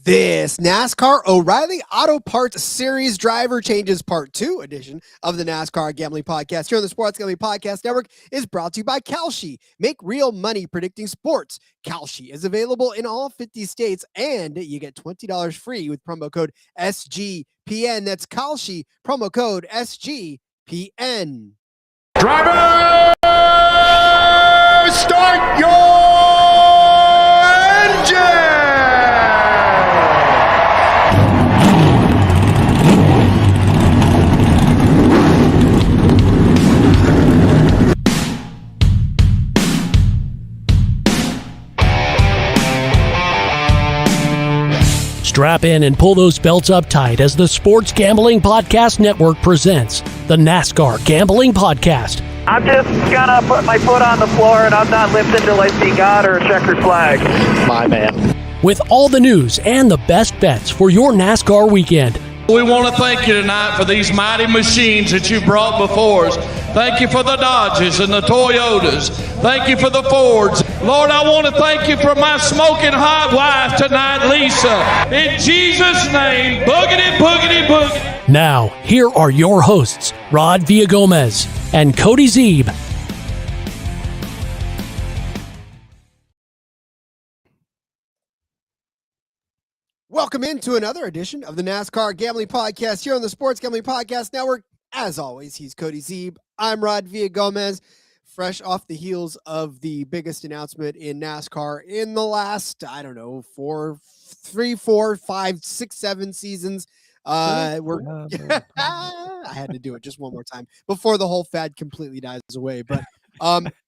This NASCAR O'Reilly Auto Parts Series Driver Changes Part 2 edition of the NASCAR Gambling Podcast here on the Sports Gambling Podcast Network is brought to you by Kalshi. Make real money predicting sports. Kalshi is available in all 50 states, and you get $20 free with promo code SGPN. That's Kalshi, promo code SGPN. Driver, start your engine! Strap in and pull those belts up tight as the Sports Gambling Podcast Network presents the NASCAR Gambling Podcast. I'm just gonna put my foot on the floor and I'm not lifting till I see God or a checkered flag. My man. With all the news and the best bets for your NASCAR weekend. We want to thank you tonight for these mighty machines that you brought before us. Thank you for the Dodges and the Toyotas. Thank you for the Fords. Lord, I want to thank you for my smoking hot wife tonight, Lisa. In Jesus' name, boogity, boogity, boogity. Now, here are your hosts, Rod Villagomez and Cody Zeeb. Welcome into another edition of the NASCAR Gambling Podcast here on the Sports Gambling Podcast Network. As always, he's Cody Zeeb. I'm Rod Villagomez, fresh off the heels of the biggest announcement in NASCAR in the last, 3, 4, 5, 6, 7 seasons. I had to do it just one more time before the whole fad completely dies away. But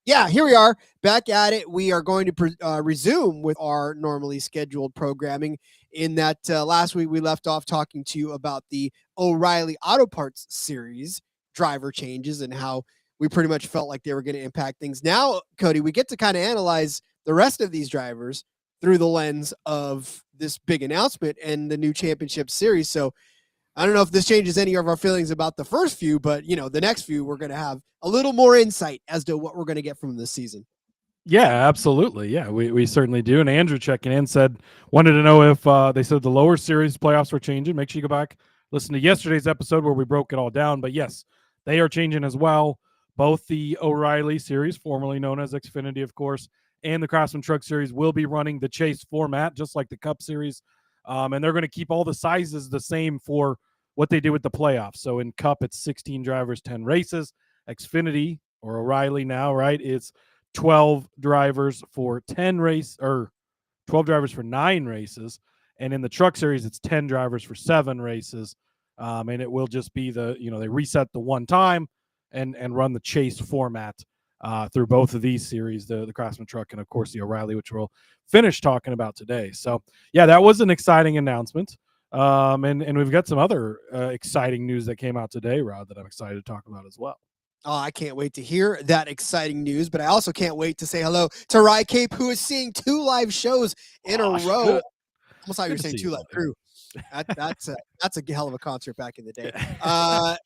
here we are back at it. We are going to resume with our normally scheduled programming. In that last week, we left off talking to you about the O'Reilly Auto Parts Series driver changes and how we pretty much felt like they were going to impact things. Now, Cody, we get to kind of analyze the rest of these drivers through the lens of this big announcement and the new championship series. So I don't know if this changes any of our feelings about the first few, but, the next few, we're going to have a little more insight as to what we're going to get from this season. Yeah, absolutely. Yeah, we certainly do. And Andrew checking in wanted to know if they said the lower series playoffs were changing. Make sure you go back, listen to yesterday's episode where we broke it all down. But yes, they are changing as well. Both the O'Reilly series, formerly known as Xfinity, of course, and the Craftsman Truck Series will be running the chase format, just like the Cup Series. And they're going to keep all the sizes the same for what they do with the playoffs. So in Cup, it's 16 drivers, 10 races. Xfinity, or O'Reilly now, right, it's 12 drivers for 10 race, or 12 drivers for 9 races. And in the Truck Series, it's 10 drivers for 7 races. And it will just be they reset the one time and run the chase format through both of these series, the Craftsman Truck and, of course, the O'Reilly, which we'll finish talking about today. So, yeah, that was an exciting announcement. And we've got some other exciting news that came out today, Rod, that I'm excited to talk about as well. Oh, I can't wait to hear that exciting news, but I also can't wait to say hello to Rye Cape, who is seeing 2 live shows in a row. Good. Almost thought you were saying 2 live crew. That's a hell of a concert back in the day.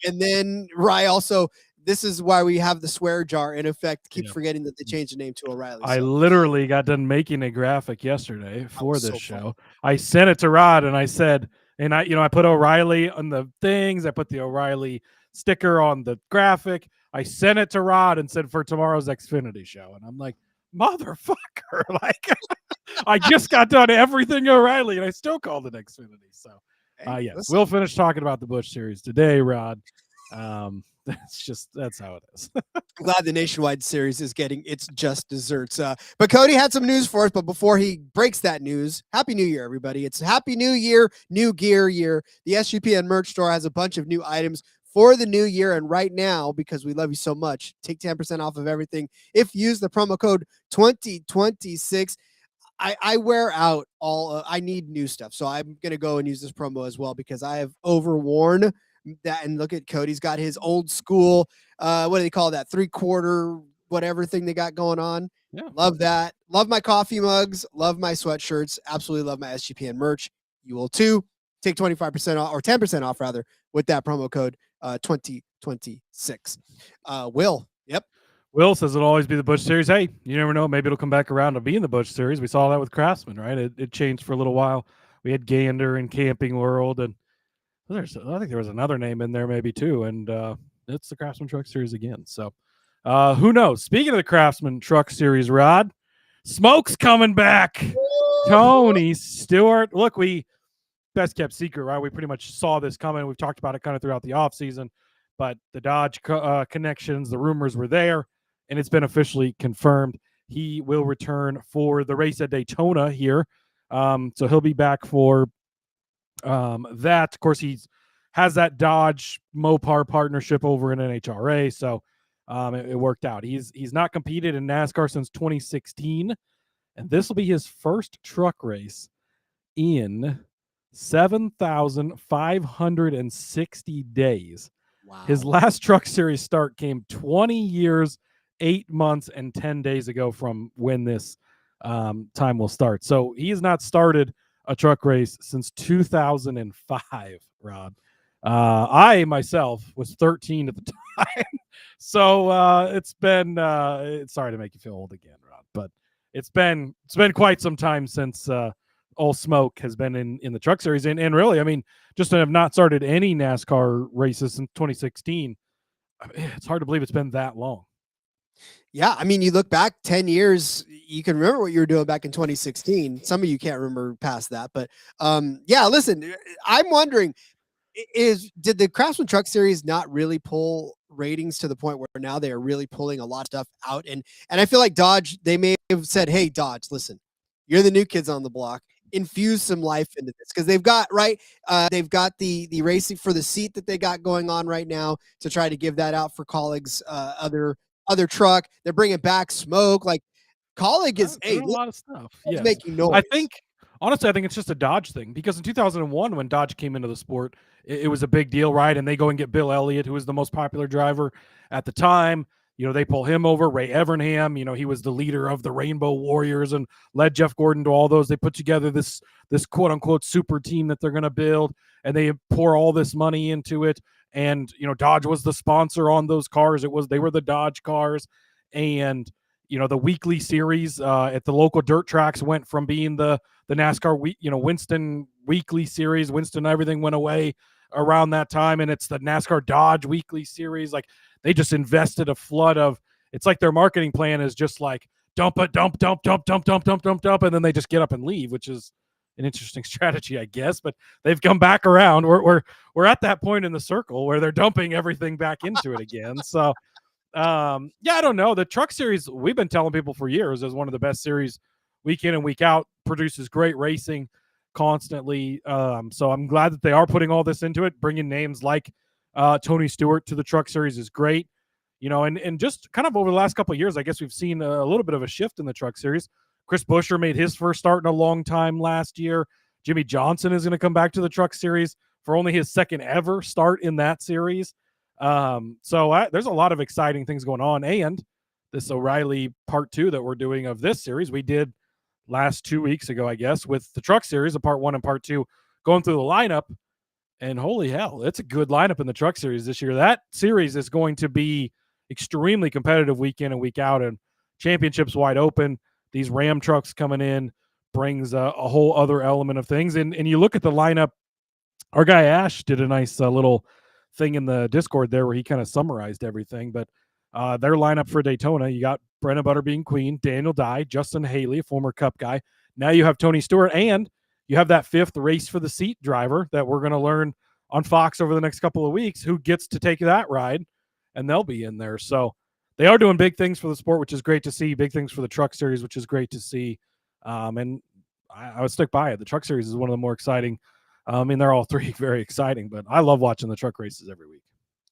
And then Rye also, this is why we have the swear jar in effect. Keep forgetting that they changed the name to O'Reilly. I literally got done making a graphic yesterday for this show. Fun. I sent it to Rod and I said, and I put O'Reilly on the things. I put the O'Reilly sticker on the graphic. I sent it to Rod and said for tomorrow's Xfinity show. And I'm like, motherfucker. Like, I just got done everything O'Reilly and I still called it Xfinity. So, we'll finish talking about the Busch Series today, Rod. That's how it is. I'm glad the Nationwide Series is getting its just desserts. But Cody had some news for us. But before he breaks that news, Happy New Year, everybody. It's Happy New Year, New Gear year. The SGPN merch store has a bunch of new items for the new year. And right now, because we love you so much, take 10% off of everything if you use the promo code 2026. I wear out all. I need new stuff, so I'm gonna go and use this promo as well because I have overworn that. And look at Cody's got his old school. What do they call that? 3/4 whatever thing they got going on. Yeah. Love that. Love my coffee mugs. Love my sweatshirts. Absolutely love my SGPN merch. You will too. Take 25% off or 10% off rather with that promo code 2026. Will. Yep. Will says it'll always be the Busch Series. Hey, you never know. Maybe it'll come back around to being the Busch Series. We saw that with Craftsman, right? It changed for a little while. We had Gander and Camping World, and I think there was another name in there maybe too. And it's the Craftsman Truck Series again. So who knows? Speaking of the Craftsman Truck Series, Rod, smoke's coming back. Tony Stewart. Look, we best kept secret, right? We pretty much saw this coming. We've talked about it kind of throughout the offseason, but the Dodge connections, the rumors were there. And it's been officially confirmed. He will return for the race at Daytona here. So he'll be back for that. Of course, he has that Dodge Mopar partnership over in NHRA. So it worked out. He's not competed in NASCAR since 2016. And this will be his first truck race in 7,560 days. Wow. His last Truck Series start came 20 years, 8 months, and 10 days ago from when this time will start. So he has not started a truck race since 2005, Rod. I myself was 13 at the time. So it's been sorry to make you feel old again, Rod, but it's been quite some time since All Smoke has been in the Truck Series. And really, I mean, just to have not started any NASCAR races since 2016, it's hard to believe it's been that long. Yeah, I mean, you look back 10 years, you can remember what you were doing back in 2016. Some of you can't remember past that, but yeah, listen, I'm wondering, did the Craftsman Truck Series not really pull ratings to the point where now they are really pulling a lot of stuff out? And I feel like Dodge, they may have said, hey, Dodge, listen, you're the new kids on the block. Infuse some life into this because they've got they've got the racing for the seat that they got going on right now to try to give that out for colleagues, other truck. They're bringing back smoke. Like colleague is a lot of stuff. Yeah, making noise. I think it's just a Dodge thing because in 2001 when Dodge came into the sport, it was a big deal, right? And they go and get Bill Elliott, who was the most popular driver at the time. You know, they pull him over, Ray Evernham. You know, he was the leader of the Rainbow Warriors and led Jeff Gordon to all those. They put together this quote unquote super team that they're going to build, and they pour all this money into it. And, you know, Dodge was the sponsor on those cars. They were the Dodge cars. And, you know, the weekly series at the local dirt tracks went from being the NASCAR, Winston weekly series. Winston, everything went away around that time. And it's the NASCAR Dodge weekly series. Like, they just invested a flood of, it's like their marketing plan is just like dump. And then they just get up and leave, which is an interesting strategy, I guess, but they've come back around. We're at that point in the circle where they're dumping everything back into it again. So, I don't know. The Truck Series, we've been telling people for years, is one of the best series week in and week out, produces great racing constantly. So I'm glad that they are putting all this into it, bringing names like Tony Stewart to the Truck Series is great. You know, and just kind of over the last couple of years, I guess we've seen a little bit of a shift in the Truck Series. Chris Buescher made his first start in a long time last year. Jimmy Johnson is going to come back to the Truck Series for only his second ever start in that series. So there's a lot of exciting things going on. And this O'Reilly part 2 that we're doing of this series, we did last 2 weeks ago, I guess, with the Truck Series, a part 1 and part 2, going through the lineup. And holy hell, it's a good lineup in the Truck Series this year. That series is going to be extremely competitive week in and week out, and championships wide open. These Ram trucks coming in brings a whole other element of things. And you look at the lineup, our guy Ash did a nice little thing in the Discord there where he kind of summarized everything. But their lineup for Daytona, you got Brenna Butterbean Queen, Daniel Dye, Justin Haley, a former Cup guy. Now you have Tony Stewart, and you have that 5th race for the seat driver that we're going to learn on Fox over the next couple of weeks who gets to take that ride, and they'll be in there. So they are doing big things for the sport, which is great to see. Big things for the Truck Series, which is great to see. And I would stick by it. The Truck Series is one of the more exciting. I mean, they're all 3 very exciting, but I love watching the truck races every week.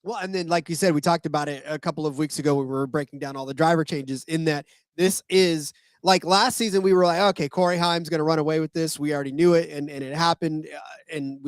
Well, and then, like you said, we talked about it a couple of weeks ago when we were breaking down all the driver changes, in that this is like last season, we were like, okay, Corey Haim's going to run away with this. We already knew it, and it happened. And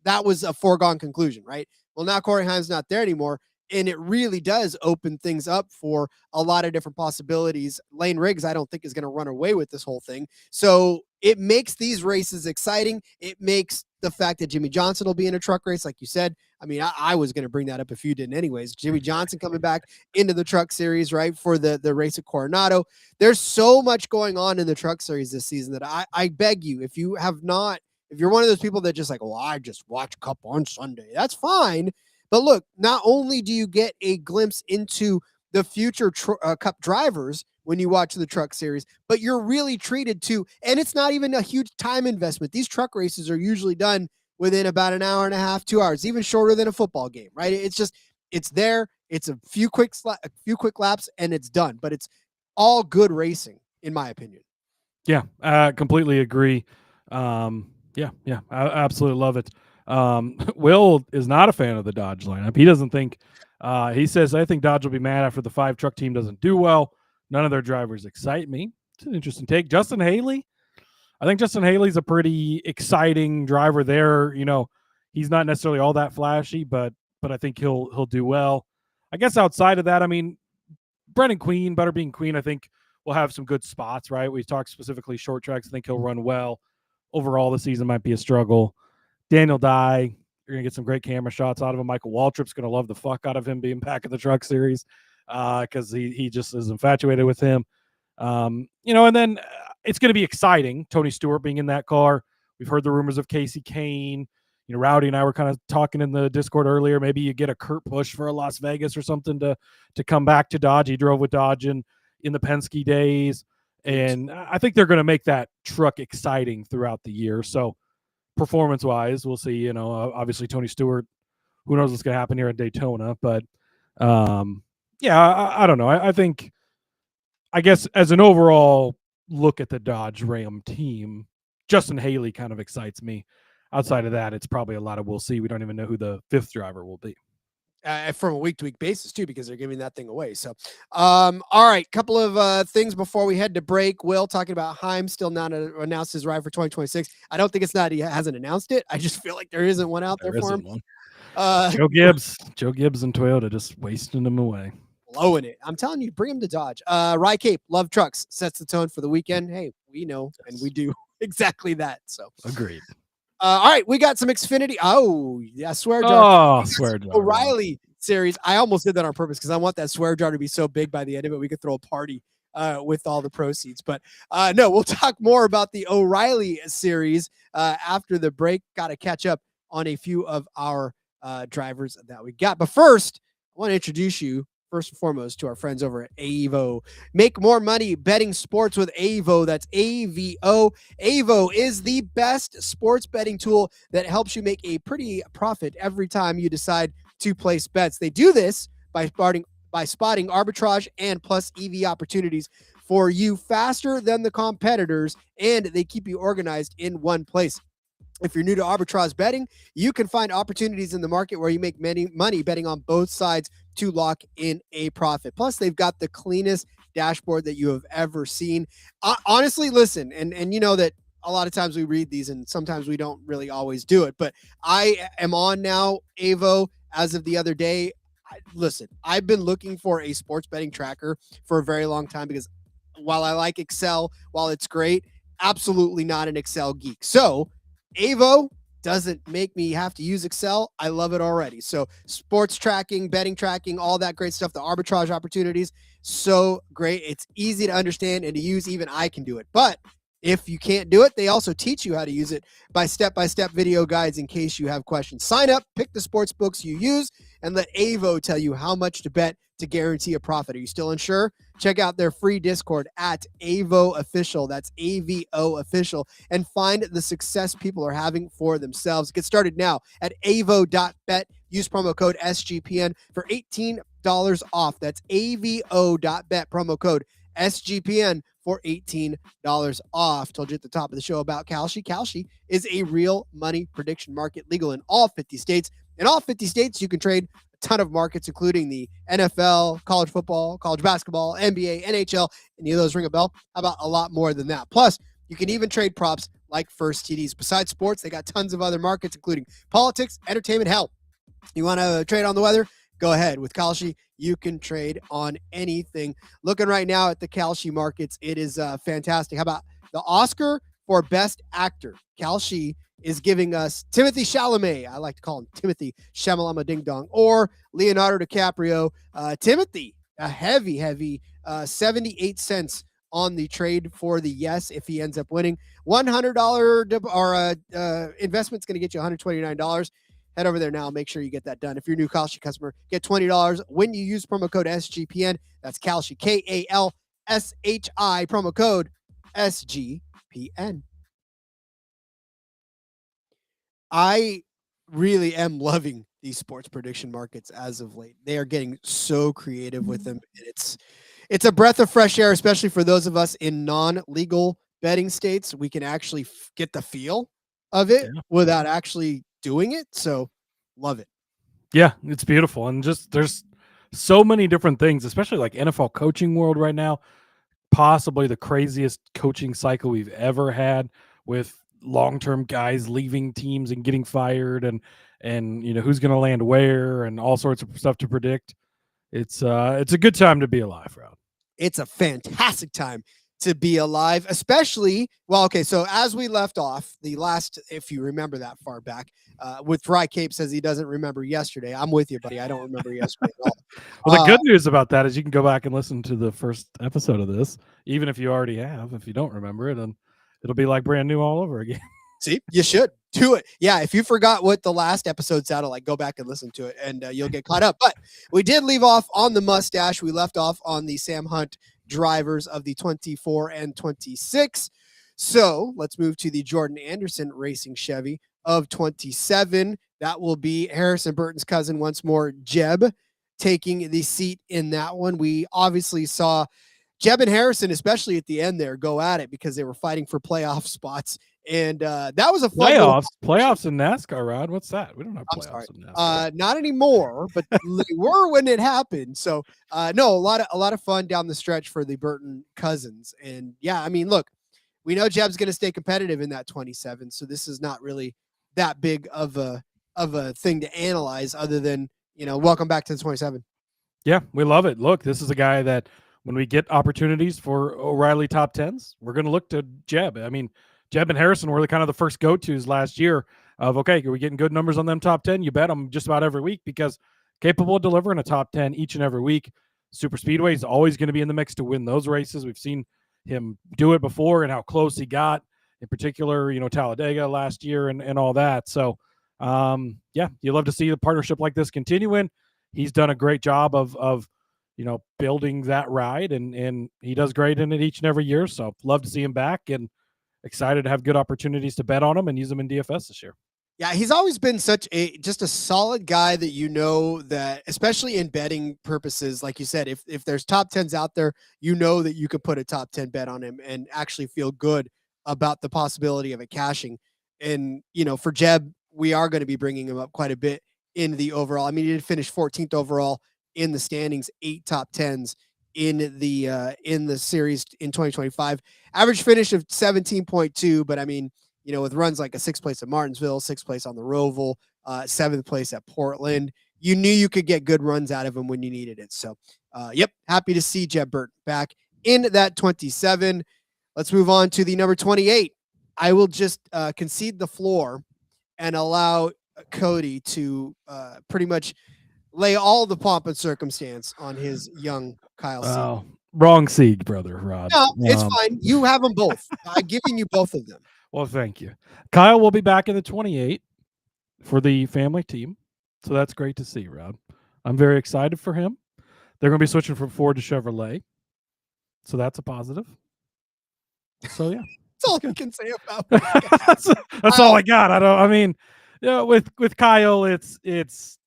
that was a foregone conclusion, right? Well, now Corey Haim's not there anymore. And it really does open things up for a lot of different possibilities. Lane Riggs, I don't think, is going to run away with this whole thing. So it makes these races exciting. It makes the fact that Jimmy Johnson will be in a truck race, like you said. I mean, I was going to bring that up if you didn't anyways. Jimmy Johnson coming back into the truck series, right, for the race at Coronado. There's so much going on in the truck series this season that I beg you, if you're one of those people that just like, well, I just watch Cup on Sunday, that's fine. But look, not only do you get a glimpse into the future Cup drivers when you watch the truck series, but you're really treated to, and it's not even a huge time investment. These truck races are usually done within about an hour and a half, 2 hours, even shorter than a football game, right? It's there. It's a few quick laps and it's done, but it's all good racing, in my opinion. Yeah, I completely agree. I absolutely love it. Will is not a fan of the Dodge lineup. He doesn't think, he says, I think Dodge will be mad after the 5 truck team doesn't do well. None of their drivers excite me. It's an interesting take. Justin Haley. I think Justin Haley's a pretty exciting driver there. You know, he's not necessarily all that flashy, but I think he'll do well. I guess outside of that, I mean, Brendan Queen, Butterbean Queen, I think will have some good spots, right? We talked specifically short tracks. I think he'll run well. Overall, the season might be a struggle. Daniel Dye, you're going to get some great camera shots out of him. Michael Waltrip's going to love the fuck out of him being back in the truck series because he just is infatuated with him. And then it's going to be exciting. Tony Stewart being in that car. We've heard the rumors of Casey Kane. You know, Rowdy and I were kind of talking in the Discord earlier. Maybe you get a Kurt Busch for a Las Vegas or something to come back to Dodge. He drove with Dodge in the Penske days. And I think they're going to make that truck exciting throughout the year. So, performance-wise, we'll see. You know, obviously Tony Stewart, who knows what's going to happen here at Daytona. But, I don't know. I guess as an overall look at the Dodge Ram team, Justin Haley kind of excites me. Outside of that, it's probably a lot of we'll see. We don't even know who the 5th driver will be. From a week-to-week basis, too, because they're giving that thing away. So, all right, couple of things before we head to break. Will, talking about Haim still not announced his ride for 2026. I don't think it's not he hasn't announced it. I just feel like there isn't one out there for him. One. Joe Gibbs and Toyota just wasting them away. Blowing it. I'm telling you, bring him to Dodge. Rye Cape, love trucks, sets the tone for the weekend. Hey, we know, and we do exactly that. So agreed. All right, we got some Xfinity. Oh, yeah, swear jar. Oh, swear jar. O'Reilly series. I almost did that on purpose because I want that swear jar to be so big by the end of it we could throw a party with all the proceeds. But no, we'll talk more about the O'Reilly series after the break. Got to catch up on a few of our drivers that we got. But first, I want to introduce you first and foremost to our friends over at AVO. Make more money betting sports with AVO. That's AVO. AVO is the best sports betting tool that helps you make a pretty profit every time you decide to place bets. They do this by spotting arbitrage and plus EV opportunities for you faster than the competitors, and they keep you organized in one place. If you're new to arbitrage betting, you can find opportunities in the market where you make money betting on both sides to lock in a profit. Plus, they've got the cleanest dashboard that you have ever seen. Honestly, listen, and you know that a lot of times we read these and sometimes we don't really always do it, but I am on now AVO as of the other day. Listen, I've been looking for a sports betting tracker for a very long time because while I like Excel, while it's great, absolutely not an Excel geek. So AVO doesn't make me have to use Excel. I love it already. So sports tracking, betting tracking, all that great stuff, the arbitrage opportunities, so great. It's easy to understand and to use. Even I can do it. But if you can't do it, they also teach you how to use it by step-by-step video guides in case you have questions. Sign up, pick the sports books you use, and let AVO tell you how much to bet to guarantee a profit. Are you still unsure? Check out their free Discord at AVO Official. That's AVO Official. And find the success people are having for themselves. Get started now at avo.bet. Use promo code SGPN for $18 off. That's avo.bet, promo code SGPN for $18 off. Told you at the top of the show about Kalshi. Kalshi is a real money prediction market, legal in all 50 states. In all 50 states, you can trade ton of markets, including the NFL, college football, college basketball, NBA, NHL. Any of those ring a bell? How about a lot more than that? Plus, you can even trade props like first TDs. Besides sports, they got tons of other markets, including politics, entertainment, health. You want to trade on the weather? Go ahead. With Kalshi, you can trade on anything. Looking right now at the Kalshi markets, it is fantastic. How about the Oscar for Best Actor? Kalshi is giving us Timothy Chalamet. I like to call him Timothy Shamalama Ding Dong, or Leonardo DiCaprio. Timothy, a heavy 78 cents on the trade for the yes if he ends up winning. $100 investment's going to get you $129. Head over there now. Make sure you get that done. If you're a new Kalshi customer, get $20 when you use promo code SGPN. That's Kalshi, Kalshi, promo code SGPN. I really am loving these sports prediction markets as of late. They are getting so creative with them. It's a breath of fresh air, especially for those of us in non-legal betting states. We can actually get the feel of it without actually doing it. So love it. Yeah, it's beautiful. And just there's so many different things, especially like NFL coaching world right now, possibly the craziest coaching cycle we've ever had, with long-term guys leaving teams and getting fired, and who's going to land where, and all sorts of stuff to predict. It's a good time to be alive, Rod. It's a fantastic time to be alive, especially, so as we left off the last, if you remember that far back, with Rye Cape says he doesn't remember yesterday. I'm with you, buddy. I don't remember yesterday at all. Well, the good news about that is you can go back and listen to the first episode of this, even if you already have. If you don't remember it, and it'll be like brand new all over again. See, you should do it. Yeah, if you forgot what the last episode sounded like, go back and listen to it, and you'll get caught up. But we did leave off on the mustache. We left off on the Sam Hunt drivers of the 24 and 26. So let's move to the Jordan Anderson Racing Chevy of 27. That will be Harrison Burton's cousin once more, Jeb, taking the seat in that one. We obviously saw Jeb and Harrison, especially at the end there, go at it because they were fighting for playoff spots. And that was a fun playoffs in NASCAR, Rod. What's that? We don't have playoffs in NASCAR. Not anymore, but they were when it happened. So no, a lot of fun down the stretch for the Burton cousins. And yeah, I mean, look, we know Jeb's going to stay competitive in that 27. So this is not really that big of a thing to analyze, other than, welcome back to the 27. Yeah, we love it. Look, this is a guy that when we get opportunities for O'Reilly top 10s, we're going to look to Jeb. I mean, Jeb and Harrison were the kind of the first go-tos last year of, okay, are we getting good numbers on them top 10? You bet them just about every week, because capable of delivering a top 10 each and every week. Super Speedway is always going to be in the mix to win those races. We've seen him do it before and how close he got, in particular, Talladega last year and all that. So, yeah, you love to see the partnership like this continuing. He's done a great job of building that ride, and he does great in it each and every year. So love to see him back, and excited to have good opportunities to bet on him and use him in DFS this year. Yeah, he's always been just a solid guy that, that especially in betting purposes, like you said, if there's top 10s out there, that you could put a top 10 bet on him and actually feel good about the possibility of it cashing. And, for Jeb, we are going to be bringing him up quite a bit in the overall. I mean, he did finish 14th overall in the standings, 8 top 10s in the series in 2025. Average finish of 17.2, but I mean, with runs like a 6th place at Martinsville, 6th place on the Roval, 7th place at Portland, you knew you could get good runs out of him when you needed it. So, yep, happy to see Jeb Burton back in that 27. Let's move on to the number 28. I will just concede the floor and allow Cody to pretty much lay all the pomp and circumstance on his young Kyle Seed. Oh, wrong seed, brother, Rod. No, it's fine. You have them both. I'm giving you both of them. Well, thank you. Kyle will be back in the 28 for the family team. So that's great to see, Rod. I'm very excited for him. They're going to be switching from Ford to Chevrolet. So that's a positive. So, yeah. That's all I can say about it. That's all I got. With Kyle, he's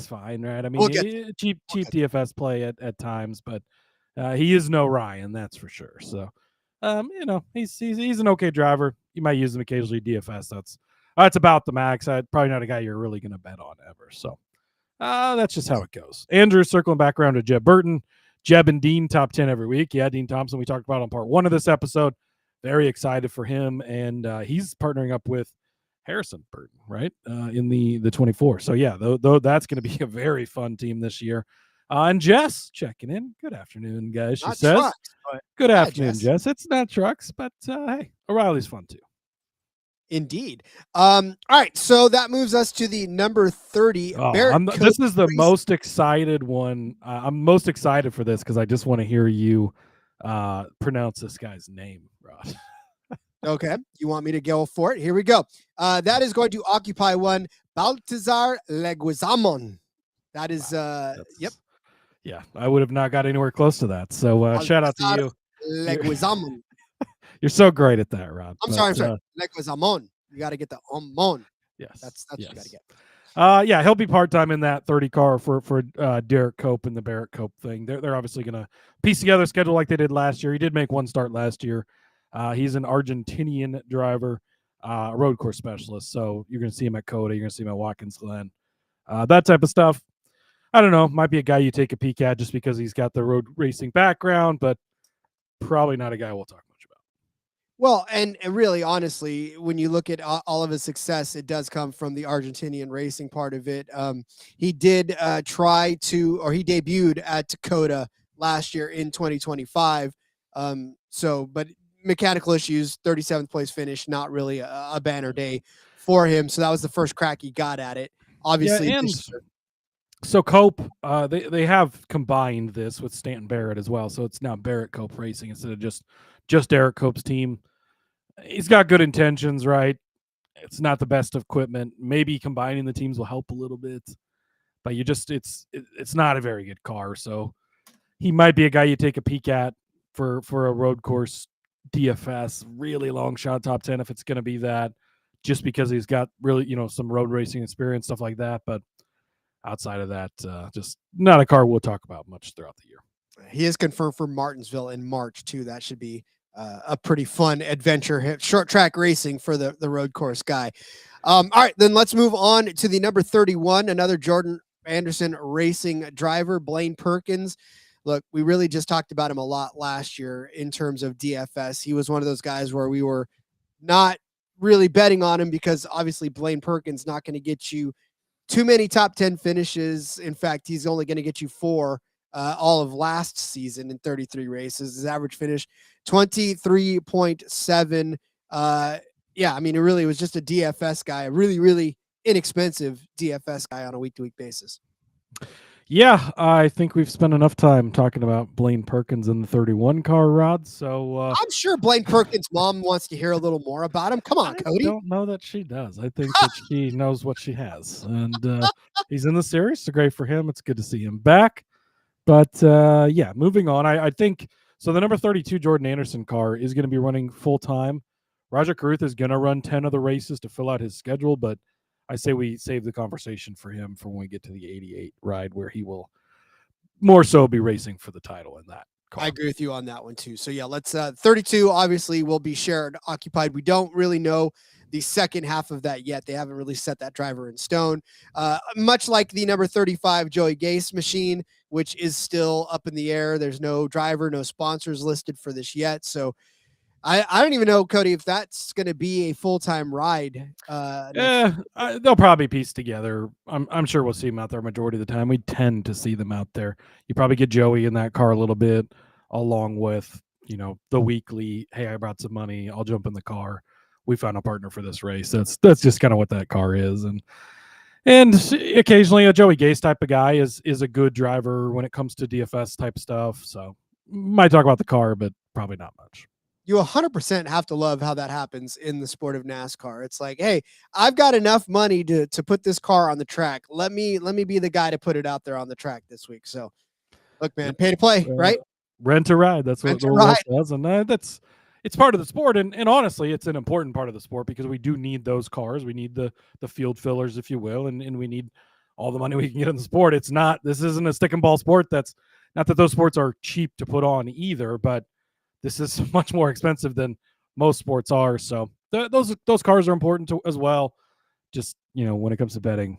fine, right? I mean, cheap DFS play at times, but he is no Ryan, that's for sure. So, he's an okay driver. You might use him occasionally DFS. That's about the max. Probably not a guy you're really going to bet on ever. So, That's just how it goes. Andrew circling back around to Jeb Burton. Jeb and Dean top 10 every week. Yeah, Dean Thompson we talked about on part 1 of this episode. Very excited for him, and he's partnering up with Harrison Burton, right, in the 24. So yeah, though that's going to be a very fun team this year. And Jess checking in. Good afternoon, guys. She says, trucks, "Good afternoon, Jess. It's not trucks, but hey, O'Reilly's fun too." Indeed. All right, so that moves us to the number 30. This is the most excited one. I'm most excited for this because I just want to hear you pronounce this guy's name, Rod. Okay, you want me to go for it? Here we go. That is going to occupy one Baltazar Leguizamon. That is, yep. Yeah, I would have not got anywhere close to that. So shout out to you. Leguizamon. You're so great at that, Rod. I'm sorry. Leguizamon. You got to get the mon. Yes. That's yes. what you got to get. Yeah, he'll be part-time in that 30 car for Derek Cope and the Barrett Cope thing. They're obviously going to piece together a schedule like they did last year. He did make one start last year. He's an Argentinian driver, a road course specialist. So you're going to see him at Coda. You're going to see him at Watkins Glen. That type of stuff. I don't know. Might be a guy you take a peek at just because he's got the road racing background, but probably not a guy we'll talk much about. Well, and really, honestly, when you look at all of his success, it does come from the Argentinian racing part of it. He did he debuted at Dakota last year in 2025. But mechanical issues, 37th place finish, not really a banner day for him. So that was the first crack he got at it. Obviously, yeah, so Cope, they have combined this with Stanton Barrett as well. So it's now Barrett Cope Racing instead of just Eric Cope's team. He's got good intentions, right? It's not the best equipment. Maybe combining the teams will help a little bit, but it's not a very good car. So he might be a guy you take a peek at for a road course DFS, really long shot top 10 if it's going to be that, just because he's got really, some road racing experience, stuff like that. But outside of that, just not a car we'll talk about much throughout the year. He is confirmed for Martinsville in March too. That should be a pretty fun adventure, short track racing for the road course guy. All right, then let's move on to the number 31, another Jordan Anderson racing driver, Blaine Perkins. Look, we really just talked about him a lot last year in terms of DFS. He was one of those guys where we were not really betting on him because obviously Blaine Perkins not going to get you too many top 10 finishes. In fact, he's only going to get you 4 all of last season in 33 races. His average finish 23.7. Yeah, I mean, it really was just a DFS guy, a really, really inexpensive DFS guy on a week-to-week basis. Yeah, I think we've spent enough time talking about Blaine Perkins in the 31 car, Rod. So I'm sure Blaine Perkins' mom wants to hear a little more about him. Come on, Cody. I don't know that she does. I think that she knows what she has. And he's in the series, so great for him. It's good to see him back. But yeah, moving on. I think so. The number 32 Jordan Anderson car is going to be running full time. Roger Carruth is going to run 10 of the races to fill out his schedule, but I say we save the conversation for him for when we get to the 88 ride, where he will more so be racing for the title in that car. I agree with you on that one too. So yeah, let's 32 obviously will be shared occupied. We don't really know the second half of that yet. They haven't really set that driver in stone. Much like the number 35 Joey Gase machine, which is still up in the air. There's no driver, no sponsors listed for this yet. So I don't even know, Cody, if that's going to be a full-time ride. They'll probably piece together. I'm sure we'll see them out there majority of the time. We tend to see them out there. You probably get Joey in that car a little bit, along with, the weekly, hey, I brought some money, I'll jump in the car. We found a partner for this race. That's just kind of what that car is. And occasionally a Joey Gase type of guy is a good driver when it comes to DFS type stuff. So might talk about the car, but probably not much. You 100% have to love how that happens in the sport of NASCAR. It's like, hey, I've got enough money to put this car on the track. Let me be the guy to put it out there on the track this week. So, look, man, pay to play, right? Rent a ride. That's what the world does, and it's part of the sport. And honestly, it's an important part of the sport because we do need those cars. We need the field fillers, if you will, and we need all the money we can get in the sport. This isn't a stick and ball sport. That's not that those sports are cheap to put on either, but this is much more expensive than most sports are. So those cars are important as well. Just, when it comes to betting,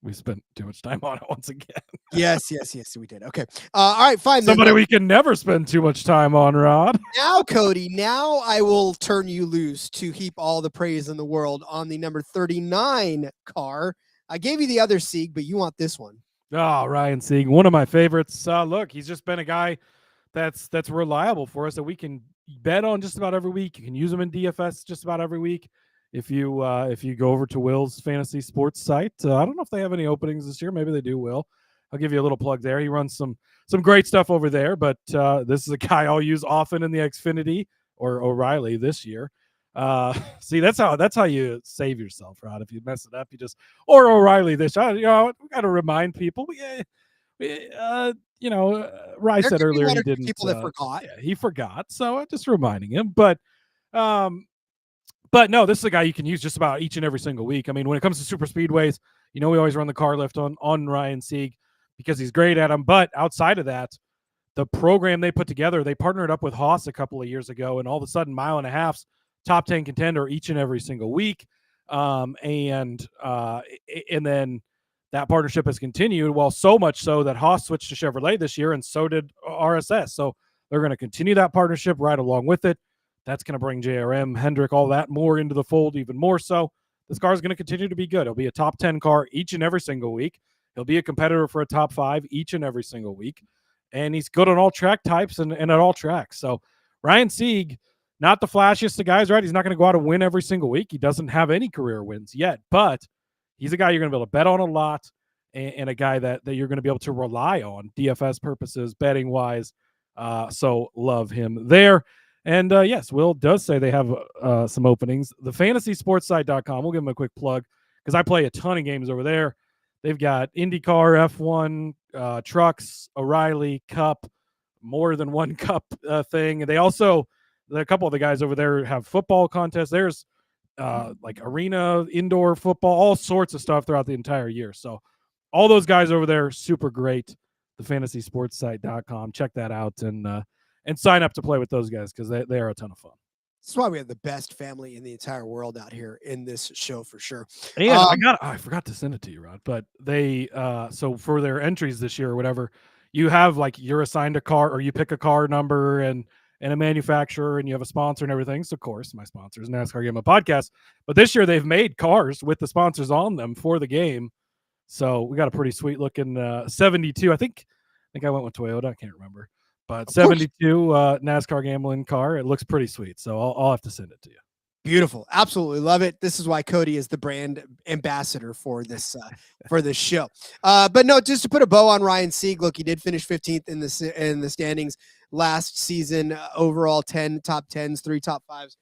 We spent too much time on it once again. Yes, we did. Okay. All right, fine. Somebody we can never spend too much time on, Rod. Now, Cody, now I will turn you loose to heap all the praise in the world on the number 39 car. I gave you the other Sieg, but you want this one. Oh, Ryan Sieg, one of my favorites. Look, he's just been a guy that's reliable for us that we can bet on just about every week. You can use him in DFS just about every week. If you go over to Will's fantasy sports site, I don't know if they have any openings this year. Maybe they do. Will, I'll give you a little plug there. He runs some great stuff over there. But this is a guy I'll use often in the Xfinity or O'Reilly this year. See, that's how you save yourself, Rod. If you mess it up, you just or O'Reilly this. We got to remind people. Rye said earlier he didn't. People that forgot. Yeah, he forgot. So just reminding him. But no, this is a guy you can use just about each and every single week. I mean, when it comes to super speedways, we always run the car lift on Ryan Sieg because he's great at them. But outside of that, the program they put together, they partnered up with Haas a couple of years ago, and all of a sudden, mile and a half's top 10 contender each and every single week. And then that partnership has continued. Well, so much so that Haas switched to Chevrolet this year, and so did RSS. So they're going to continue that partnership right along with it. That's going to bring JRM, Hendrick, all that more into the fold even more so. This car is going to continue to be good. It'll be a top 10 car each and every single week. He'll be a competitor for a top 5 each and every single week. And he's good on all track types and at all tracks. So Ryan Sieg, not the flashiest of guys, right? He's not going to go out and win every single week. He doesn't have any career wins yet, but he's a guy you're going to be able to bet on a lot and a guy that you're going to be able to rely on DFS purposes, betting wise. So love him there. And yes, Will does say they have some openings. The fantasysportsite.com, we'll give them a quick plug because I play a ton of games over there. They've got IndyCar, F1, trucks, O'Reilly, Cup, more than one Cup thing. They also, a couple of the guys over there have football contests. There's like arena, indoor football, all sorts of stuff throughout the entire year. So all those guys over there, super great. The fantasysportsite.com. Check that out and sign up to play with those guys because they are a ton of fun. That's why we have the best family in the entire world out here in this show for sure. And I forgot to send it to you, Rod, but they so for their entries this year or whatever, you have like you're assigned a car or you pick a car number and a manufacturer and you have a sponsor and everything. So of course my sponsor is NASCAR Gambling Podcast, but this year they've made cars with the sponsors on them for the game. So we got a pretty sweet looking 72. I think I went with Toyota. I can't remember. But 72 NASCAR gambling car. It looks pretty sweet. So I'll have to send it to you. Beautiful. Absolutely love it. This is why Cody is the brand ambassador for this show. But no, just to put a bow on Ryan Sieg. Look, he did finish 15th in the standings last season. Overall 10 top 10s, 3 top 5s.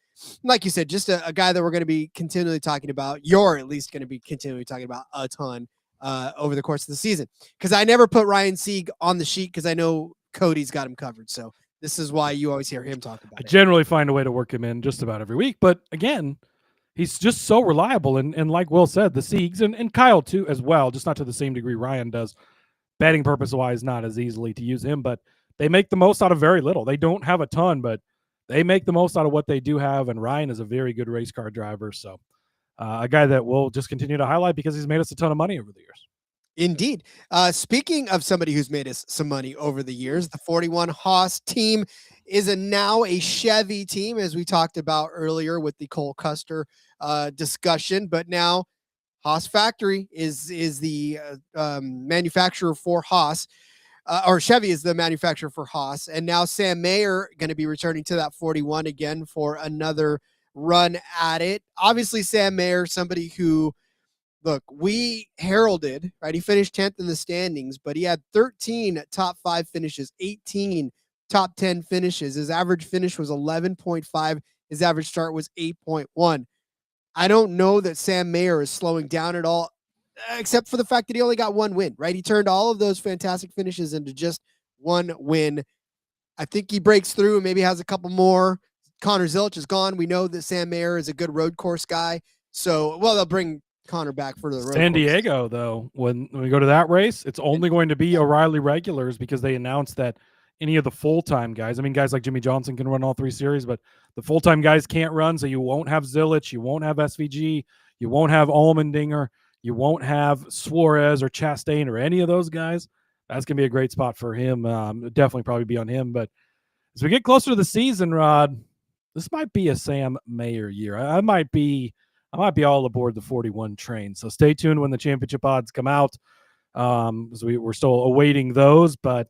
Like you said, just a guy that we're going to be continually talking about. You're at least going to be continually talking about a ton over the course of the season. Because I never put Ryan Sieg on the sheet because I know Cody's got him covered. So this is why you always hear him talk about it. I generally find a way to work him in just about every week. But again, he's just so reliable. And like Will said, the Siegs and Kyle too as well, just not to the same degree Ryan does. Betting purpose-wise, not as easily to use him, but they make the most out of very little. They don't have a ton, but they make the most out of what they do have. And Ryan is a very good race car driver. So a guy that we'll just continue to highlight because he's made us a ton of money over the years. Indeed. Speaking of somebody who's made us some money over the years, the 41 Haas team is now a Chevy team, as we talked about earlier with the Cole Custer discussion. But now Haas Factory is the manufacturer for Haas, or Chevy is the manufacturer for Haas. And now Sam Mayer going to be returning to that 41 again for another run at it. Obviously, Sam Mayer, somebody who, look, we heralded, right? He finished 10th in the standings, but he had 13 top 5 finishes, 18 top 10 finishes. His average finish was 11.5. His average start was 8.1. I don't know that Sam Mayer is slowing down at all, except for the fact that he only got one win, right? He turned all of those fantastic finishes into just one win. I think he breaks through and maybe has a couple more. Connor Zilch is gone. We know that Sam Mayer is a good road course guy. So, well, they'll bring Connor back for the road San course. Diego, though, when we go to that race, it's only going to be O'Reilly regulars because they announced that any of the full-time guys, I mean, guys like Jimmy Johnson can run all 3 series, but the full-time guys can't run, so you won't have Zillich, you won't have SVG, you won't have Allmendinger, You won't have Suarez or Chastain or any of those guys. That's going to be a great spot for him. Definitely probably be on him. But as we get closer to the season, Rod, this might be a Sam Mayer year. I might be all aboard the 41 train. So stay tuned when the championship odds come out. As we're still awaiting those, but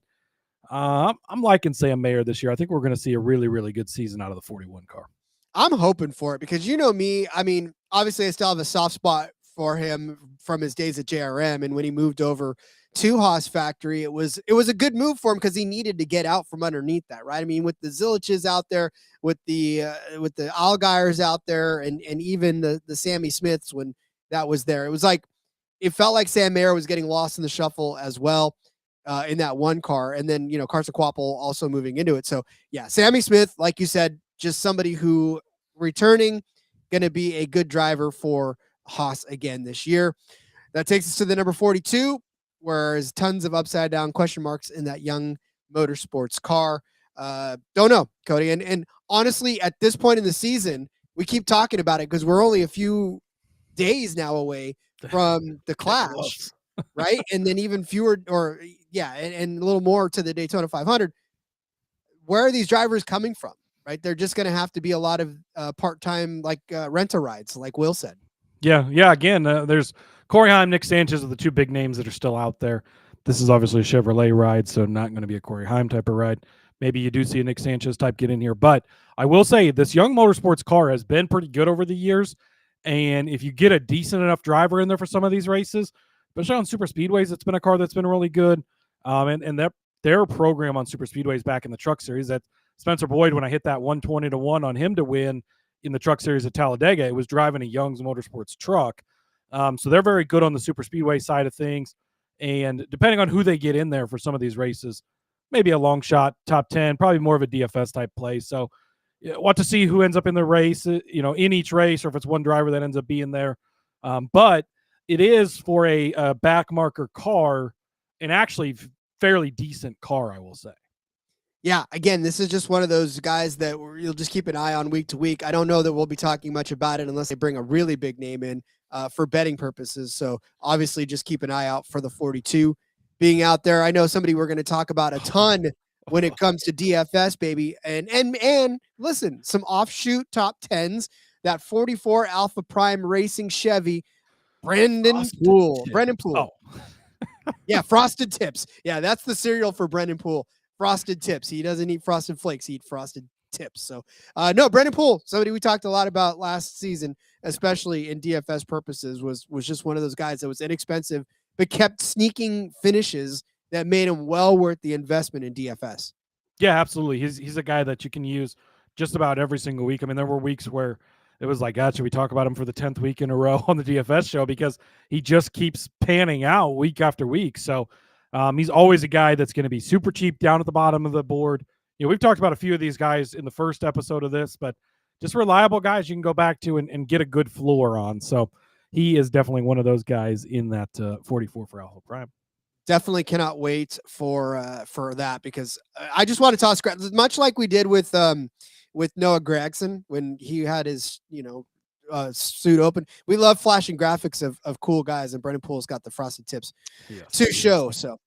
I'm liking Sam Mayer this year. I think we're going to see a really, really good season out of the 41 car. I'm hoping for it because you know me. I mean, obviously, I still have a soft spot for him from his days at JRM, and when he moved over to Haas Factory, it was a good move for him because he needed to get out from underneath that, right? I mean, with the Ziliches out there, with the Allgaiers out there, and even the Sammy Smiths when that was there, it was like it felt like Sam Mayer was getting lost in the shuffle as well in that one car, and then Carson Quapple also moving into it. So yeah, Sammy Smith, like you said, just somebody who returning, going to be a good driver for Haas again this year. That takes us to the number 42, where there's tons of upside down question marks in that young Motorsports car. Don't know, Cody. And honestly, at this point in the season, we keep talking about it because we're only a few days now away from the Clash, right? And then even fewer, and a little more to the Daytona 500. Where are these drivers coming from? Right, they're just going to have to be a lot of part-time, like rent-a-rides, like Will said. Yeah. Again, there's Corey Heim, Nick Sanchez are the two big names that are still out there. This is obviously a Chevrolet ride, so not going to be a Corey Heim type of ride. Maybe you do see a Nick Sanchez type get in here, but I will say this young Motorsports car has been pretty good over the years, and if you get a decent enough driver in there for some of these races, especially on super speedways, it's been a car that's been really good. And their program on super speedways back in the Truck Series, that Spencer Boyd, when I hit that 120-1 on him to win in the Truck Series at Talladega, it was driving a Young's Motorsports truck. So they're very good on the super speedway side of things. And depending on who they get in there for some of these races, maybe a long shot, top 10, probably more of a DFS type play. So we'll have to see who ends up in the race, in each race, or if it's one driver that ends up being there. But it is for a back marker car, an actually fairly decent car, I will say. Yeah, again, this is just one of those guys that you'll just keep an eye on week to week. I don't know that we'll be talking much about it unless they bring a really big name in for betting purposes. So obviously just keep an eye out for the 42 being out there. I know somebody we're going to talk about a ton when it comes to DFS, baby. And listen, some offshoot top 10s, that 44 Alpha Prime Racing Chevy, Brendan Poole. Oh. Yeah, Frosted Tips. Yeah, that's the cereal for Brendan Poole. Frosted Tips. He doesn't eat Frosted Flakes. He eats Frosted Tips. So, no, Brendan Poole, somebody we talked a lot about last season, especially in DFS purposes, was just one of those guys that was inexpensive, but kept sneaking finishes that made him well worth the investment in DFS. Yeah, absolutely. He's a guy that you can use just about every single week. I mean, there were weeks where it was like, God, should we talk about him for the 10th week in a row on the DFS show? Because he just keeps panning out week after week. So, he's always a guy that's going to be super cheap down at the bottom of the board. We've talked about a few of these guys in the first episode of this, but just reliable guys you can go back to and get a good floor on. So he is definitely one of those guys in that 44 for Alpha Prime. Definitely cannot wait for that because I just want to toss much like we did with Noah Gragson when he had his suit open. We love flashing graphics of cool guys, and Brendan Poole's got the Frosted Tips to show. So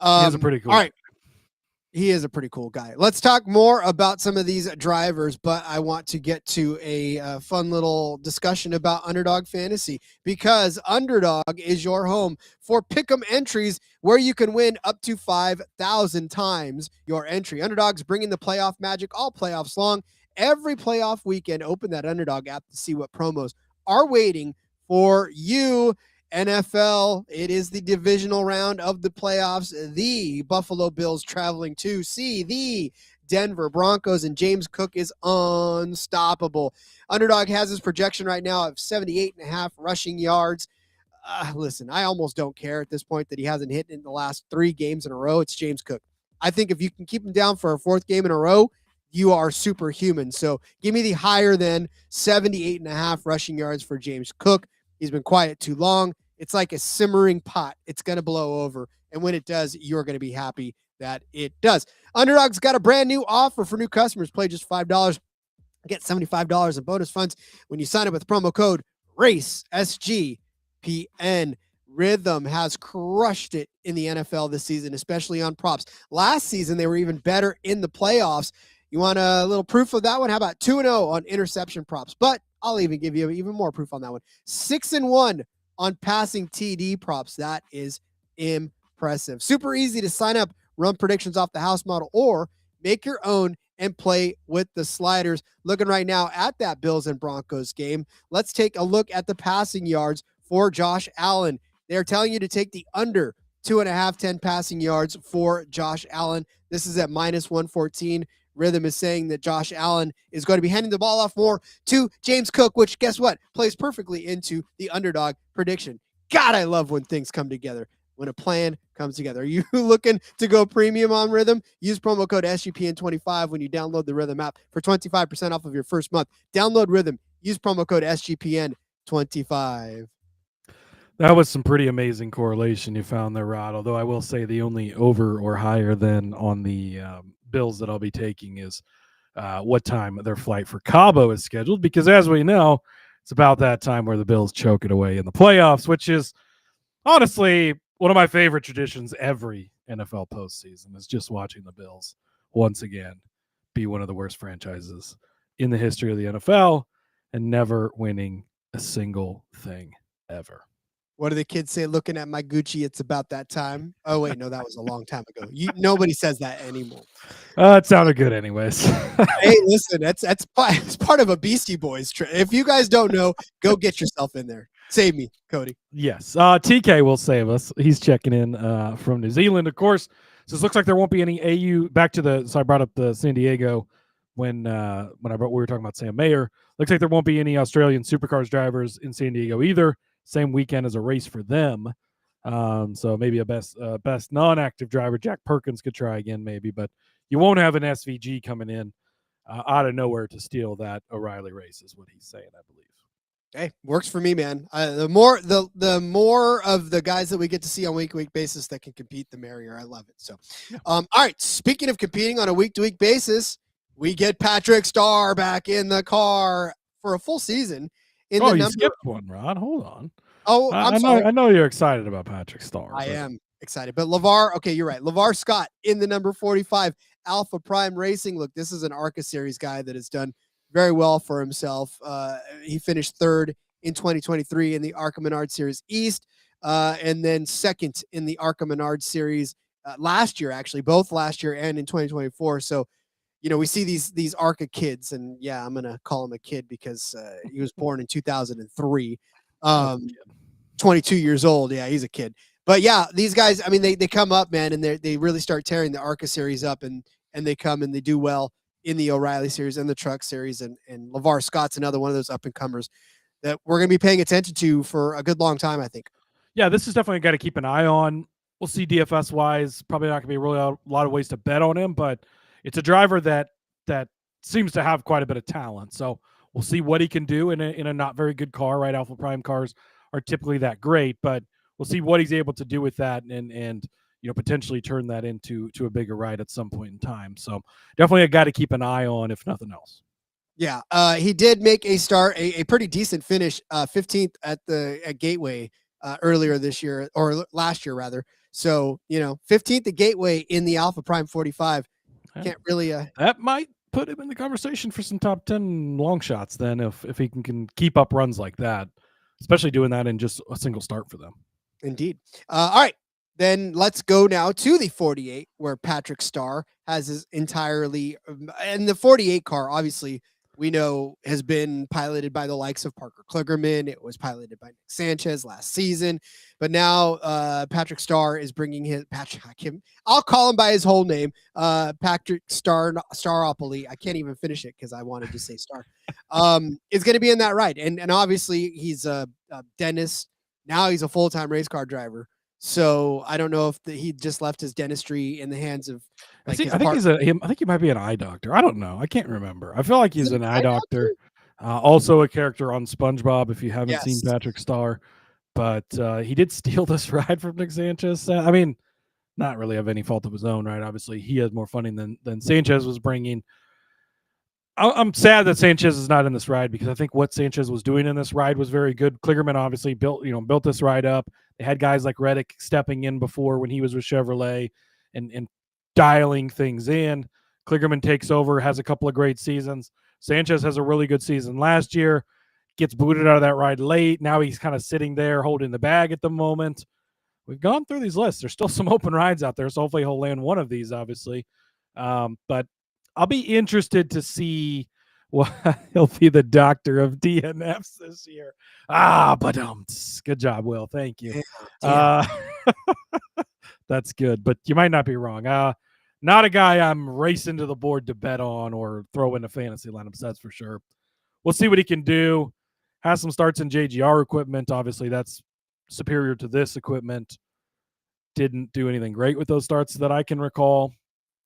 he is a pretty cool. All right. He is a pretty cool guy. Let's talk more about some of these drivers, but I want to get to a fun little discussion about Underdog Fantasy because Underdog is your home for pick'em entries where you can win up to 5,000 times your entry. Underdog's bringing the playoff magic all playoffs long. Every playoff weekend, open that Underdog app to see what promos are waiting for you. NFL, it is the divisional round of the playoffs. The Buffalo Bills traveling to see the Denver Broncos, and James Cook is unstoppable. Underdog has his projection right now of 78.5 rushing yards. Listen, I almost don't care at this point that he hasn't hit in the last 3 games in a row. It's James Cook. I think if you can keep him down for a 4th game in a row, you are superhuman. So give me the higher than 78.5 rushing yards for James Cook. He's been quiet too long. It's like a simmering pot. It's going to blow over. And when it does, you're going to be happy that it does. Underdog's got a brand new offer for new customers. Play just $5. Get $75 in bonus funds when you sign up with promo code RACESG. SGPN. Rhythm has crushed it in the NFL this season, especially on props. Last season, they were even better in the playoffs. You want a little proof of that one? How about 2-0 on interception props? But I'll even give you even more proof on that one. 6-1 on passing TD props. That is impressive. Super easy to sign up, run predictions off the house model, or make your own and play with the sliders. Looking right now at that Bills and Broncos game, let's take a look at the passing yards for Josh Allen. They're telling you to take the under 2.5 passing yards for Josh Allen. This is at -114. Rhythm is saying that Josh Allen is going to be handing the ball off more to James Cook, which, guess what, plays perfectly into the underdog prediction. God, I love when things come together, when a plan comes together. Are you looking to go premium on Rhythm? Use promo code SGPN25 when you download the Rhythm app for 25% off of your first month. Download Rhythm. Use promo code SGPN25. That was some pretty amazing correlation you found there, Rod. Although I will say the only over or higher than on the Bills that I'll be taking is what time their flight for Cabo is scheduled. Because as we know, it's about that time where the Bills choke it away in the playoffs, which is honestly one of my favorite traditions every NFL postseason is just watching the Bills once again be one of the worst franchises in the history of the NFL and never winning a single thing ever. What do the kids say? Looking at my Gucci, it's about that time. Oh, wait, no, that was a long time ago. Nobody says that anymore. It sounded good anyways. Hey, listen, it's part of a Beastie Boys trip. If you guys don't know, go get yourself in there. Save me, Cody. Yes. TK will save us. He's checking in from New Zealand, of course. So it looks like there won't be any AU so I brought up the San Diego when we were talking about Sam Mayer. Looks like there won't be any Australian supercars drivers in San Diego either. Same weekend as a race for them. So maybe a best non-active driver, Jack Perkins, could try again maybe, but you won't have an SVG coming in out of nowhere to steal that O'Reilly race is what he's saying, I believe. Hey, works for me, man. The more of the guys that we get to see on week-to-week basis that can compete, the merrier. I love it. So, all right, speaking of competing on a week-to-week basis, we get Patrick Starr back in the car for a full season. You skipped one, Rod. Hold on. Oh, I'm sorry. I know you're excited about Patrick Starr. I am excited. But okay, you're right. LeVar Scott in the number 45 Alpha Prime Racing. Look, this is an ARCA Series guy that has done very well for himself. He finished third in 2023 in the ARCA Menard Series East, and then second in the ARCA Menard Series last year, actually, both last year and in 2024. So, we see these ARCA kids, and yeah, I'm gonna call him a kid because he was born in 2003, 22 years old. Yeah, he's a kid. But yeah, these guys, I mean, they come up, man, and they really start tearing the ARCA Series up, and they come and they do well in the O'Reilly Series and the Truck Series, and LeVar Scott's another one of those up and comers that we're gonna be paying attention to for a good long time, I think. Yeah, this is definitely a guy to keep an eye on. We'll see DFS wise. Probably not gonna be really a lot of ways to bet on him, but it's a driver that seems to have quite a bit of talent. So we'll see what he can do in a not very good car, right? Alpha Prime cars are typically that great, but we'll see what he's able to do with that and potentially turn that into a bigger ride at some point in time. So definitely a guy to keep an eye on, if nothing else. Yeah, he did make a start, a pretty decent finish, 15th at Gateway earlier this year, or last year rather. So 15th at Gateway in the Alpha Prime 45. Can't really. That might put him in the conversation for some top 10 long shots then, if he can keep up runs like that, especially doing that in just a single start for them. Indeed. All right, then let's go now to the 48, where Patrick Starr has his entirely, and the 48 car, obviously, we know has been piloted by the likes of Parker Kligerman. It was piloted by Nick Sanchez last season, but now Patrick Starr is bringing I'll call him by his whole name, Patrick Staropoli. I can't even finish it because I wanted to say Star. Is going to be in that ride, and obviously he's a dentist. Now he's a full-time race car driver. So I don't know if he just left his dentistry in the hands of. I think he might be an eye doctor. I don't know. I can't remember. I feel like he's an eye doctor. Also a character on SpongeBob. If you haven't seen Patrick Starr, but he did steal this ride from Nick Sanchez. I mean, not really of any fault of his own, right? Obviously, he has more funding than Sanchez was bringing. I'm sad that Sanchez is not in this ride because I think what Sanchez was doing in this ride was very good. Kligerman obviously built this ride up. They had guys like Reddick stepping in before when he was with Chevrolet and dialing things in. Kligerman takes over, has a couple of great seasons. Sanchez has a really good season last year, gets booted out of that ride late. Now he's kind of sitting there holding the bag at the moment. We've gone through these lists. There's still some open rides out there, so hopefully he'll land one of these, obviously. But I'll be interested to see what he'll be the doctor of DNFs this year. But good job, Will. Thank you. That's good, but you might not be wrong. Not a guy I'm racing to the board to bet on or throw in a fantasy lineup. That's for sure. We'll see what he can do. Has some starts in JGR equipment. Obviously, that's superior to this equipment. Didn't do anything great with those starts that I can recall.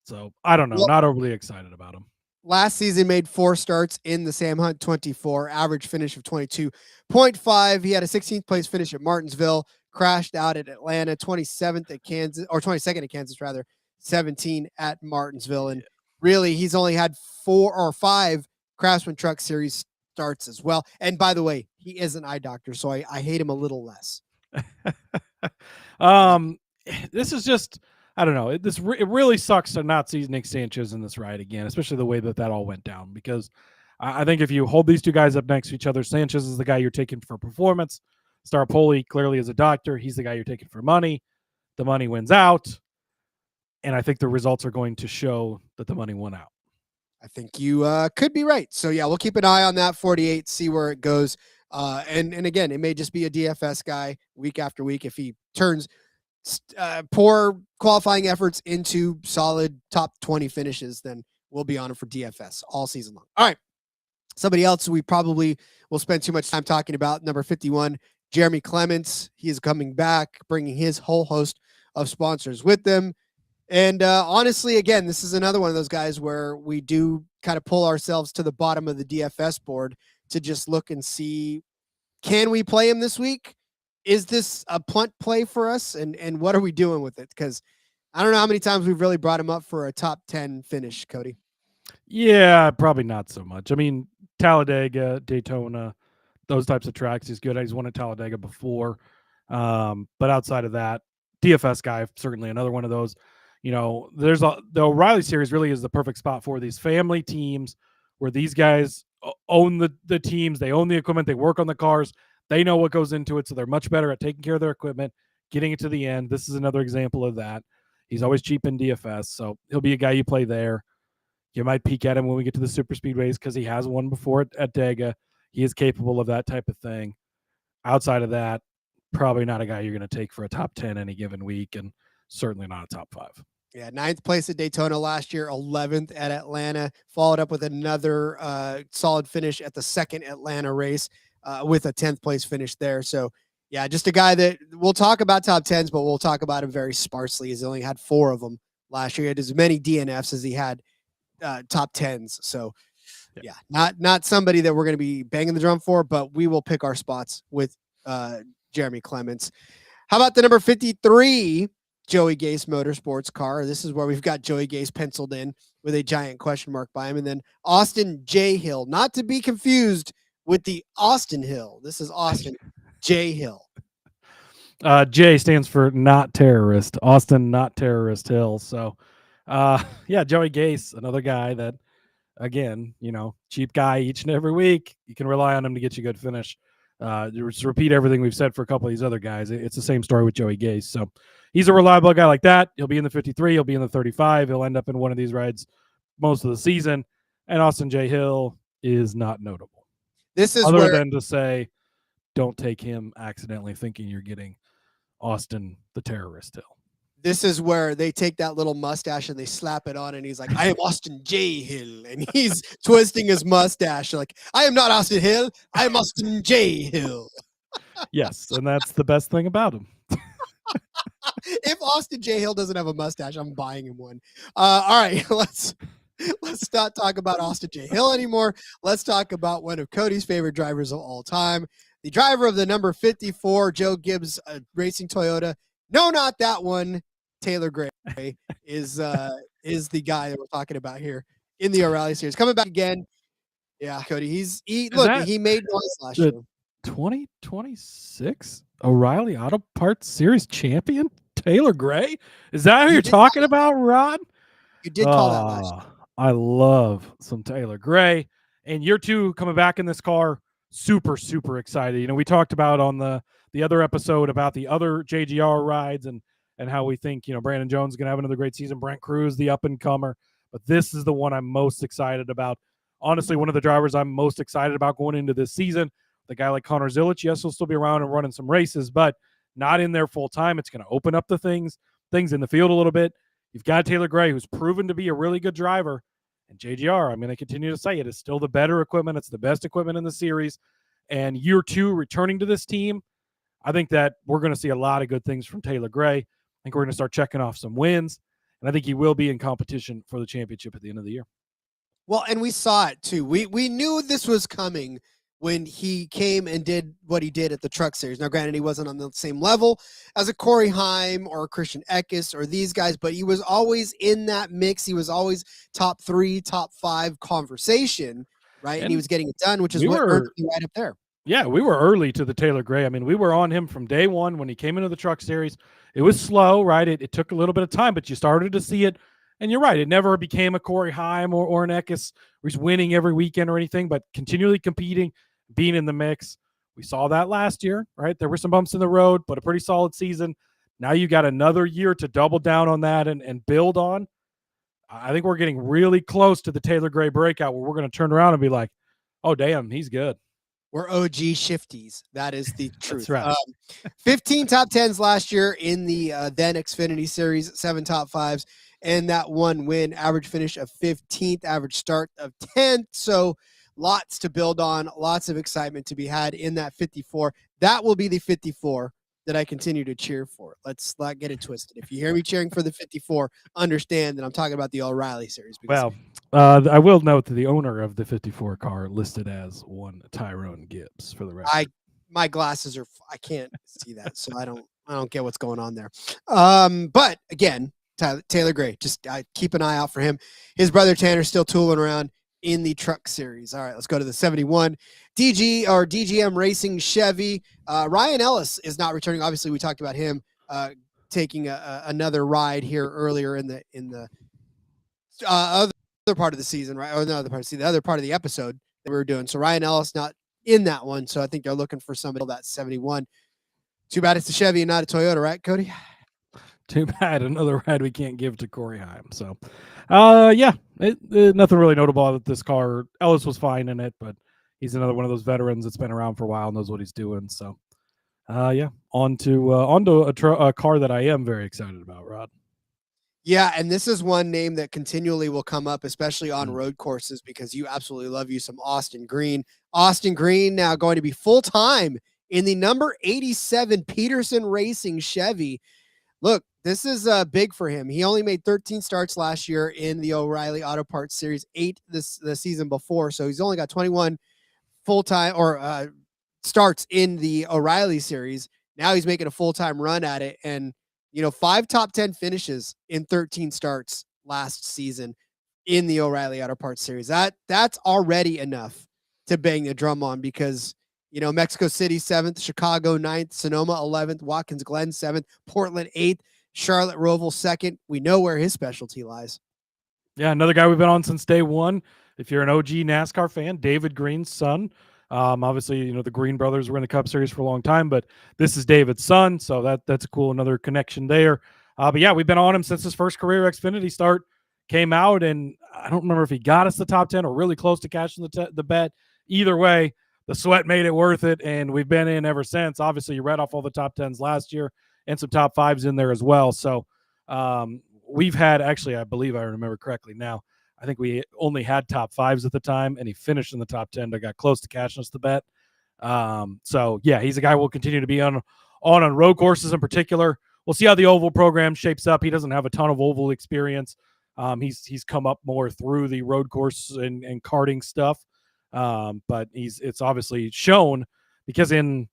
So I don't know. Well, not overly excited about him. Last season made 4 starts in the Sam Hunt 24, average finish of 22.5. He had a 16th place finish at Martinsville, crashed out at Atlanta, 27th at Kansas, or 22nd at Kansas rather, 17 at Martinsville. And really, he's only had 4 or 5 Craftsman Truck Series starts as well. And by the way, he is an eye doctor, so I hate him a little less. This is just, I don't know. It really sucks to not see Nick Sanchez in this ride again, especially the way that all went down. Because I think if you hold these two guys up next to each other, Sanchez is the guy you're taking for performance. Starpoli clearly is a doctor. He's the guy you're taking for money. The money wins out. And I think the results are going to show that the money won out. I think you could be right. So, yeah, we'll keep an eye on that 48, see where it goes. And again, it may just be a DFS guy week after week. If he turns poor qualifying efforts into solid top 20 finishes, then we'll be on it for DFS all season long. All right. Somebody else we probably will spend too much time talking about, number 51, Jeremy Clements. He is coming back, bringing his whole host of sponsors with them. And honestly, again, this is another one of those guys where we do kind of pull ourselves to the bottom of the DFS board to just look and see, can we play him this week? Is this a punt play for us? And what are we doing with it? Because I don't know how many times we've really brought him up for a top 10 finish, Cody. Yeah, probably not so much. I mean, Talladega, Daytona, those types of tracks, he's good. He's won at Talladega before. But outside of that, DFS guy, certainly another one of those. You know, the O'Reilly series really is the perfect spot for these family teams where these guys own the teams. They own the equipment. They work on the cars. They know what goes into it. So they're much better at taking care of their equipment, getting it to the end. This is another example of that. He's always cheap in DFS. So he'll be a guy you play there. You might peek at him when we get to the super speedways because he has won before at Dega. He is capable of that type of thing. Outside of that, probably not a guy you're going to take for a top 10 any given week, and certainly not a top 5. Yeah, 9th place at Daytona last year, 11th at Atlanta, followed up with another solid finish at the second Atlanta race with a 10th place finish there. So, yeah, just a guy that we'll talk about top 10s, but we'll talk about him very sparsely. He's only had 4 of them last year. He had as many DNFs as he had top 10s. So, yeah, not somebody that we're going to be banging the drum for, but we will pick our spots with Jeremy Clements. How about the number 53 Joey Gase Motorsports car? This is where we've got Joey Gase penciled in with a giant question mark by him. And then Austin J. Hill, not to be confused with the Austin Hill. This is Austin J. Hill. J stands for not terrorist. Austin, not terrorist Hill. So, yeah, Joey Gase, another guy that, again, you know, cheap guy each and every week. You can rely on him to get you a good finish. Just repeat everything we've said for a couple of these other guys. It's the same story with Joey Gase. So he's a reliable guy like that. He'll be in the 53. He'll be in the 35. He'll end up in one of these rides most of the season. And Austin J. Hill is not notable. This is other than to say, don't take him accidentally thinking you're getting Austin the terrorist Hill. This is where they take that little mustache and they slap it on, and he's like, I am Austin J. Hill. And he's twisting his mustache like, I am not Austin Hill. I am Austin J. Hill. Yes, and that's the best thing about him. If Austin J. Hill doesn't have a mustache, I'm buying him one. All right, let's not talk about Austin J. Hill anymore. Let's talk about one of Cody's favorite drivers of all time. The driver of the number 54, Joe Gibbs Racing Toyota. No, not that one. Taylor Gray is the guy that we're talking about here in the O'Reilly series. Coming back again Yeah, Cody. He made noise last the year. 2026 O'Reilly Auto Parts Series champion Taylor Gray? Is that who You you're did talking about, Rod? You did call that last year. I love some Taylor Gray. And year 2 coming back in this car, super, super excited. You know, we talked about on the other episode about the other JGR rides and how we think, you know, Brandon Jones is going to have another great season. Brent Cruz, the up-and-comer. But this is the one I'm most excited about. Honestly, one of the drivers I'm most excited about going into this season. The guy like Connor Zilic, yes, he'll still be around and running some races, but not in there full time. It's going to open up the things in the field a little bit. You've got Taylor Gray, who's proven to be a really good driver. And JGR, I'm going to continue to say it is still the better equipment. It's the best equipment in the series. And year 2 returning to this team, I think that we're going to see a lot of good things from Taylor Gray. I think we're going to start checking off some wins. And I think he will be in competition for the championship at the end of the year. Well, and we saw it too. We knew this was coming when he came and did what he did at the Truck Series. Now, granted, he wasn't on the same level as a Corey Heim or a Christian Eckes or these guys, but he was always in that mix. He was always top 3, top 5 conversation, right? And he was getting it done, which is what earned him right up there. Yeah, we were early to the Taylor Gray. I mean, we were on him from day one when he came into the Truck Series. It was slow, right? It took a little bit of time, but you started to see it. And you're right, it never became a Corey Heim or an Eckes where he's winning every weekend or anything, but continually competing, being in the mix. We saw that last year, right? There were some bumps in the road, but a pretty solid season. Now you got another year to double down on that and build on. I think we're getting really close to the Taylor Gray breakout where we're going to turn around and be like, oh, damn, he's good. We're OG shifties. That is the truth. That's right. 15 top 10s last year in the then Xfinity Series, 7 top 5s, and that 1 win, average finish of 15th, average start of 10th. So lots to build on, lots of excitement to be had in that 54. That will be the 54 that I continue to cheer for. Let's not get it twisted. If you hear me cheering for the 54, understand that I'm talking about the O'Reilly Series. Well, I will note that the owner of the 54 car listed as one Tyrone Gibbs for the record. My glasses are, I can't see that, so I don't get what's going on there. But again, Taylor Gray, just keep an eye out for him. His brother Tanner's still tooling around in the Truck Series. All right, let's go to the 71 DGM Racing Chevy. Ryan Ellis is not returning. Obviously, we talked about him taking another ride here earlier in the other part of the season, right? Or the other part of the episode that we were doing. So Ryan Ellis not in that one. So I think they're looking for somebody that's 71. Too bad it's a Chevy and not a Toyota, right, Cody? Too bad. Another ride we can't give to Corey Heim. So, nothing really notable about this car. Ellis was fine in it, but he's another one of those veterans that's been around for a while, knows what he's doing. So, on to a car that I am very excited about, Rod. Yeah, and this is one name that continually will come up, especially on road courses, because you absolutely love you some Austin Green. Austin Green now going to be full-time in the number 87 Peterson Racing Chevy. Look, this is big for him. He only made 13 starts last year in the O'Reilly Auto Parts Series, 8 the season before. So he's only got 21 full-time or starts in the O'Reilly Series. Now he's making a full-time run at it. And, 5 top 10 finishes in 13 starts last season in the O'Reilly Auto Parts Series. That's already enough to bang the drum on because, Mexico City 7th, Chicago 9th, Sonoma 11th, Watkins Glen 7th, Portland 8th, Charlotte Roval 2nd. We know where his specialty lies. Yeah, another guy we've been on since day one. If you're an OG NASCAR fan, David Green's son. Obviously, the Green brothers were in the Cup Series for a long time, but this is David's son, so that's cool. Another connection there. But yeah, we've been on him since his first career Xfinity start came out, and I don't remember if he got us the top 10 or really close to cashing the bet. Either way, the sweat made it worth it, and we've been in ever since. Obviously, you read off all the top 10s last year and some top 5s in there as well. So we've had, actually, I believe I remember correctly now, I think we only had top 5s at the time, and he finished in the top 10 that got close to cashing us the bet. So, yeah, he's a guy we'll continue to be on road courses in particular. We'll see how the oval program shapes up. He doesn't have a ton of oval experience. He's come up more through the road course and karting stuff. But it's obviously shown because in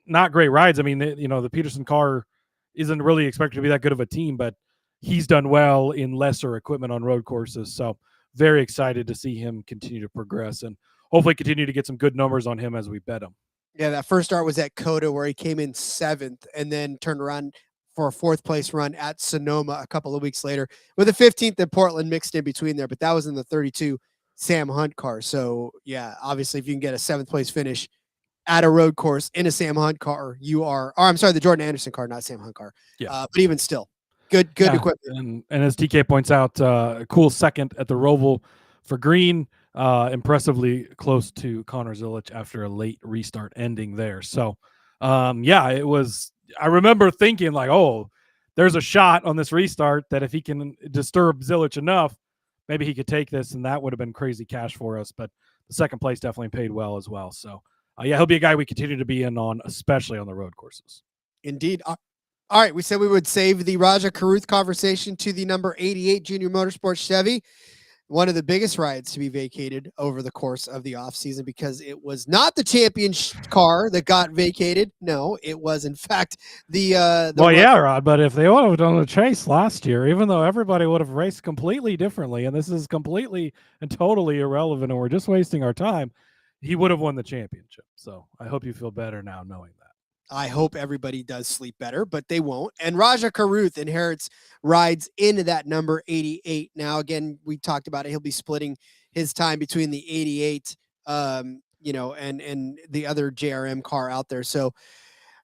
not great rides, I mean, the Peterson car isn't really expected to be that good of a team, but he's done well in lesser equipment on road courses. So very excited to see him continue to progress and hopefully continue to get some good numbers on him as we bet him. Yeah, that first start was at Coda where he came in 7th and then turned around for a 4th place run at Sonoma a couple of weeks later with a 15th in Portland mixed in between there, but that was in the 32 Sam Hunt car. So yeah, obviously if you can get a 7th place finish at a road course in a Sam Hunt car, the Jordan Anderson car, not Sam Hunt car. Yeah. But even still, good equipment. And as TK points out, a cool second at the Roval for Green, impressively close to Connor Zilich after a late restart ending there. So it was, I remember thinking like, oh, there's a shot on this restart that if he can disturb Zilich enough, maybe he could take this, and that would have been crazy cash for us. But the second place definitely paid well as well. So he'll be a guy we continue to be in on, especially on the road courses. Indeed. All right, we said we would save the Raja Carruth conversation to the number 88 Junior Motorsports Chevy. One of the biggest rides to be vacated over the course of the offseason, because it was not the champion car that got vacated. No, it was in fact the Rod, but if they would have done the chase last year, even though everybody would have raced completely differently, and this is completely and totally irrelevant and we're just wasting our time, he would have won the championship. So I hope you feel better now knowing that. I hope everybody does sleep better, but they won't. And Raja Carruth inherits rides into that number 88. Now, again, we talked about it. He'll be splitting his time between the 88, and the other JRM car out there. So,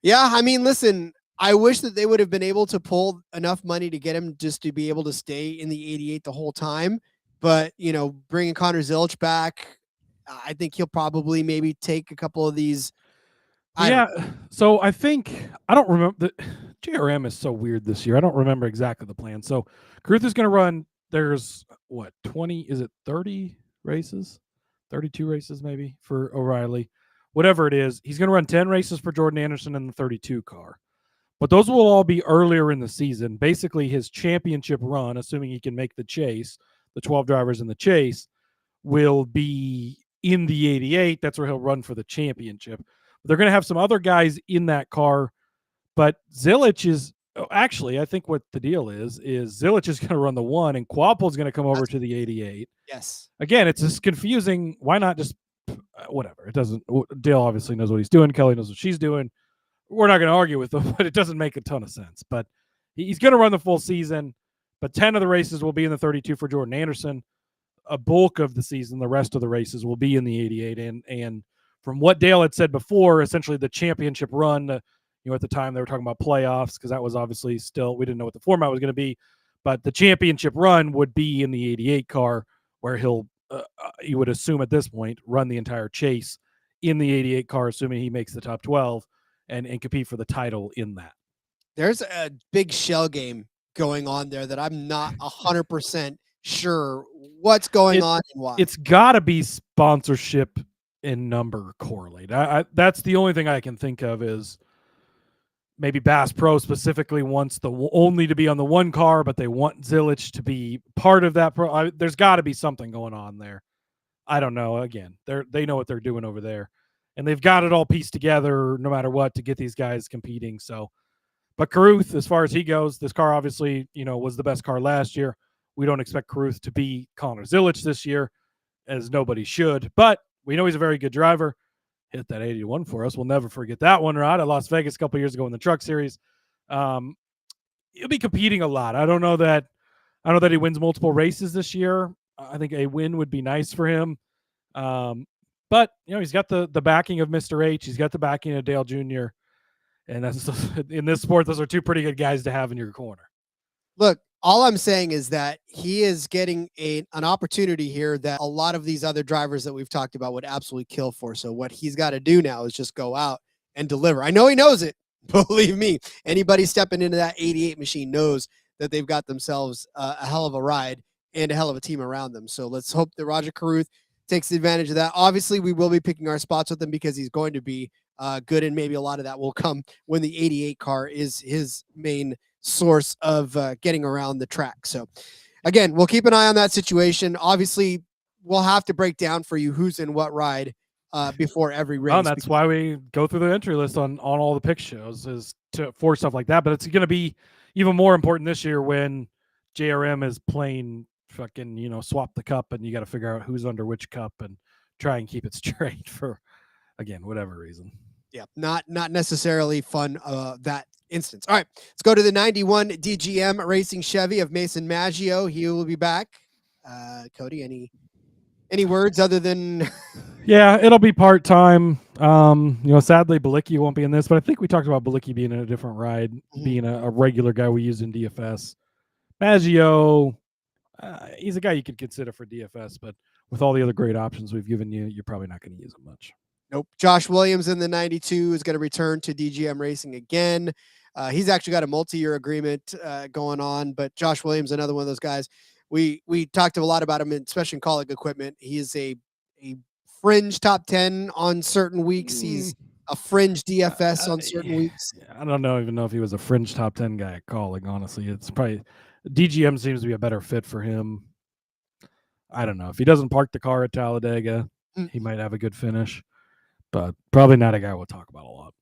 yeah, I mean, listen, I wish that they would have been able to pull enough money to get him just to be able to stay in the 88 the whole time. But, bringing Connor Zilich back, I think he'll probably maybe take a couple of these. So I don't remember. The JRM is so weird this year. I don't remember exactly the plan. So Carruth is going to run, there's 20, is it 30 races? 32 races maybe for O'Reilly. Whatever it is, he's going to run 10 races for Jordan Anderson in the 32 car. But those will all be earlier in the season. Basically, his championship run, assuming he can make the chase, the 12 drivers in the chase, will be in the 88. That's where he'll run for the championship. They're going to have some other guys in that car, but Zilich is actually, I think what the deal is Zilich is going to run the 1 and Quapple is going to come over to the 88. Yes. Again, it's just confusing. Why not just whatever? It doesn't. Dale obviously knows what he's doing. Kelly knows what she's doing. We're not going to argue with them, but it doesn't make a ton of sense. But he's going to run the full season, but 10 of the races will be in the 32 for Jordan Anderson. A bulk of the season, the rest of the races will be in the 88. And from what Dale had said before, essentially the championship run, at the time they were talking about playoffs because that was obviously still, we didn't know what the format was going to be, but the championship run would be in the 88 car where he'll, you would assume at this point, run the entire chase in the 88 car, assuming he makes the top 12 and compete for the title in that. There's a big shell game going on there that I'm not 100% sure what's going on and why. It's got to be sponsorship and number correlate. That's the only thing I can think of is maybe Bass Pro specifically wants only to be on the 1 car, but they want Zilich to be part of that pro. There's got to be something going on there. I don't know. Again, they know what they're doing over there, and they've got it all pieced together no matter what to get these guys competing. So, but Carruth, as far as he goes, this car obviously, was the best car last year. We don't expect Carruth to be Connor Zilich this year, as nobody should, but we know he's a very good driver. Hit that 81 for us. We'll never forget that one, right? At Las Vegas a couple years ago in the Truck Series. He'll be competing a lot. I don't know that he wins multiple races this year. I think a win would be nice for him. But he's got the backing of Mr. H. He's got the backing of Dale Jr. And that's in this sport, those are 2 pretty good guys to have in your corner. Look, all I'm saying is that he is getting an opportunity here that a lot of these other drivers that we've talked about would absolutely kill for. So what he's got to do now is just go out and deliver. I know he knows it. Believe me, anybody stepping into that 88 machine knows that they've got themselves a hell of a ride and a hell of a team around them. So let's hope that Raja Carruth takes advantage of that. Obviously, we will be picking our spots with him because he's going to be good, and maybe a lot of that will come when the 88 car is his main source of getting around the track. So again, we'll keep an eye on that situation. Obviously, we'll have to break down for you who's in what ride before every race. Well, that's why we go through the entry list on all the pick shows is for stuff like that. But it's going to be even more important this year when JRM is playing fucking, swap the cup and you got to figure out who's under which cup and try and keep it straight for, again, whatever reason. Yeah, not necessarily fun that instance. All right, let's go to the 91 DGM Racing Chevy of Mason Maggio. He will be back. Cody, any words other than Yeah, it'll be part-time. Sadly Balicki won't be in this, but I think we talked about Balicki being in a different ride, being a regular guy we use in DFS. Maggio, he's a guy you could consider for DFS, but with all the other great options we've given you, you're probably not going to use him much. Nope. Josh Williams in the 92 is going to return to DGM Racing again. He's actually got a multi-year agreement going on, but Josh Williams, another one of those guys. We talked a lot about him, especially in colleague equipment. He is a fringe top 10 on certain weeks. He's a fringe DFS on certain weeks. I don't even know if he was a fringe top 10 guy at calling, honestly. It's probably DGM seems to be a better fit for him. I don't know. If he doesn't park the car at Talladega, he might have a good finish, but probably not a guy we'll talk about a lot.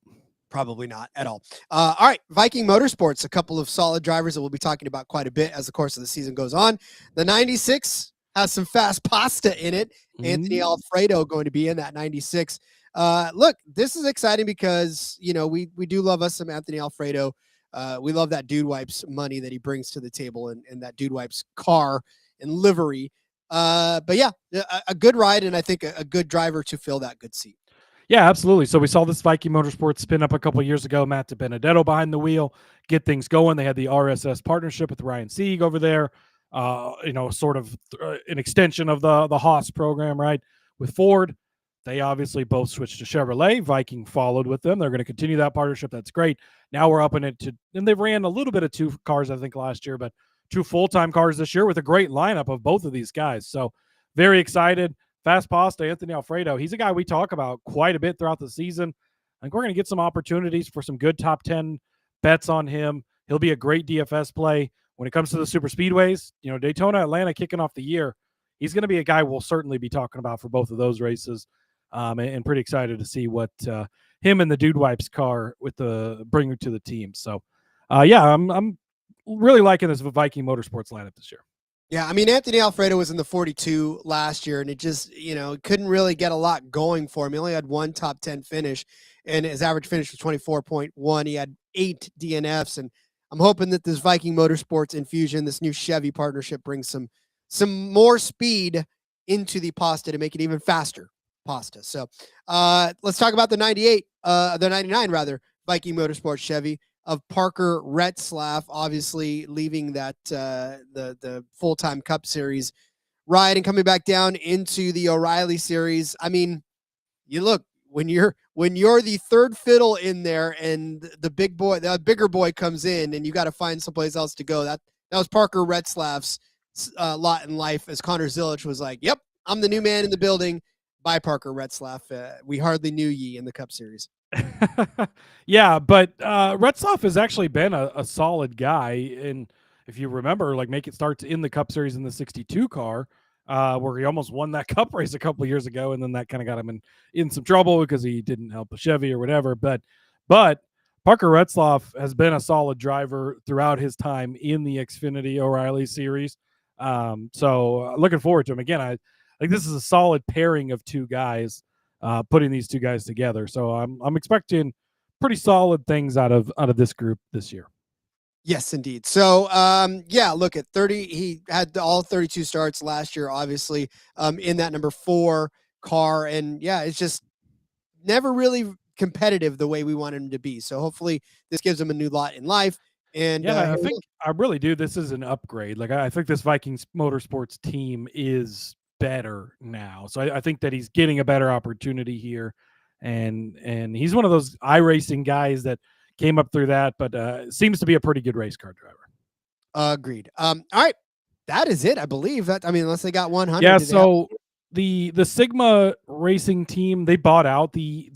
Probably not at all. All right, Viking Motorsports, a couple of solid drivers that we'll be talking about quite a bit as the course of the season goes on. The 96 has some fast pasta in it. Anthony Alfredo going to be in that 96. Look, this is exciting because, we do love us some Anthony Alfredo. We love that Dude Wipes money that he brings to the table and that Dude Wipes car and livery. But yeah, a good ride, and I think a good driver to fill that good seat. Yeah, absolutely. So we saw this Viking Motorsports spin up a couple of years ago. Matt DiBenedetto behind the wheel, get things going. They had the RSS partnership with Ryan Sieg over there. Sort of an extension of the Haas program, right? With Ford, they obviously both switched to Chevrolet. Viking followed with them. They're going to continue that partnership. That's great. Now we're up in it and they ran a little bit of 2 cars, I think, last year, but 2 full-time cars this year with a great lineup of both of these guys. So very excited. Fast pasta, Anthony Alfredo. He's a guy we talk about quite a bit throughout the season. I think we're going to get some opportunities for some good top 10 bets on him. He'll be a great DFS play. When it comes to the super speedways, Daytona, Atlanta kicking off the year, he's going to be a guy we'll certainly be talking about for both of those races. And pretty excited to see what him and the Dude Wipes car with the bringer to the team. So, I'm really liking this Viking Motorsports lineup this year. Yeah, I mean, Anthony Alfredo was in the 42 last year, and it just, couldn't really get a lot going for him. He only had 1 top 10 finish, and his average finish was 24.1. He had 8 DNFs, and I'm hoping that this Viking Motorsports infusion, this new Chevy partnership, brings some more speed into the pasta to make it even faster pasta. So let's talk about the 99 rather, Viking Motorsports Chevy of Parker Retzlaff, obviously leaving that the full-time Cup Series ride and coming back down into the O'Reilly Series. I mean, you look, when you're the third fiddle in there and the bigger boy comes in and you got to find someplace else to go. That was Parker Retzlaff's lot in life, as Connor Zilic was like, "Yep, I'm the new man in the building." Bye, Parker Retzlaff. We hardly knew ye in the Cup Series. Yeah, but Retzlaff has actually been a solid guy. And if you remember, make it starts in the Cup Series in the 62 car, where he almost won that Cup race a couple of years ago. And then that kind of got him in some trouble because he didn't help a Chevy or whatever. But Parker Retzlaff has been a solid driver throughout his time in the Xfinity O'Reilly Series. So looking forward to him. Again, I think this is a solid pairing of 2 guys. Putting these 2 guys together. So I'm expecting pretty solid things out of this group this year. Yes, indeed. So, look at 30. He had all 32 starts last year, obviously, in that number 4 car. And it's just never really competitive the way we want him to be. So hopefully this gives him a new lot in life. And I think I really do. This is an upgrade. I think this Vikings Motorsports team is better now. So I think that he's getting a better opportunity here. And he's one of those iRacing guys that came up through that, but seems to be a pretty good race car driver. Agreed. All right. That is it. I believe that. I mean, unless they got 100. Yeah. So the Sigma racing team, they bought out the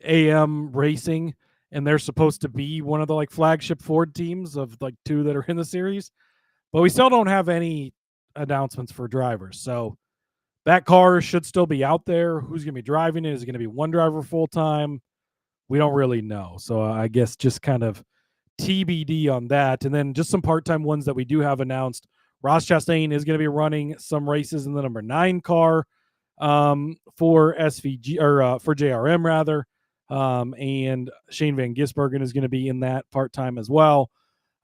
AM Racing, and they're supposed to be one of the flagship Ford teams of 2 that are in the series, but we still don't have any announcements for drivers. So that car should still be out there. Who's going to be driving it? Is it going to be one driver full-time? We don't really know. So I guess just kind of TBD on that. And then just some part-time ones that we do have announced. Ross Chastain is going to be running some races in the number 9 car. for SVG or for JRM rather. And Shane Van Gisbergen is going to be in that part-time as well.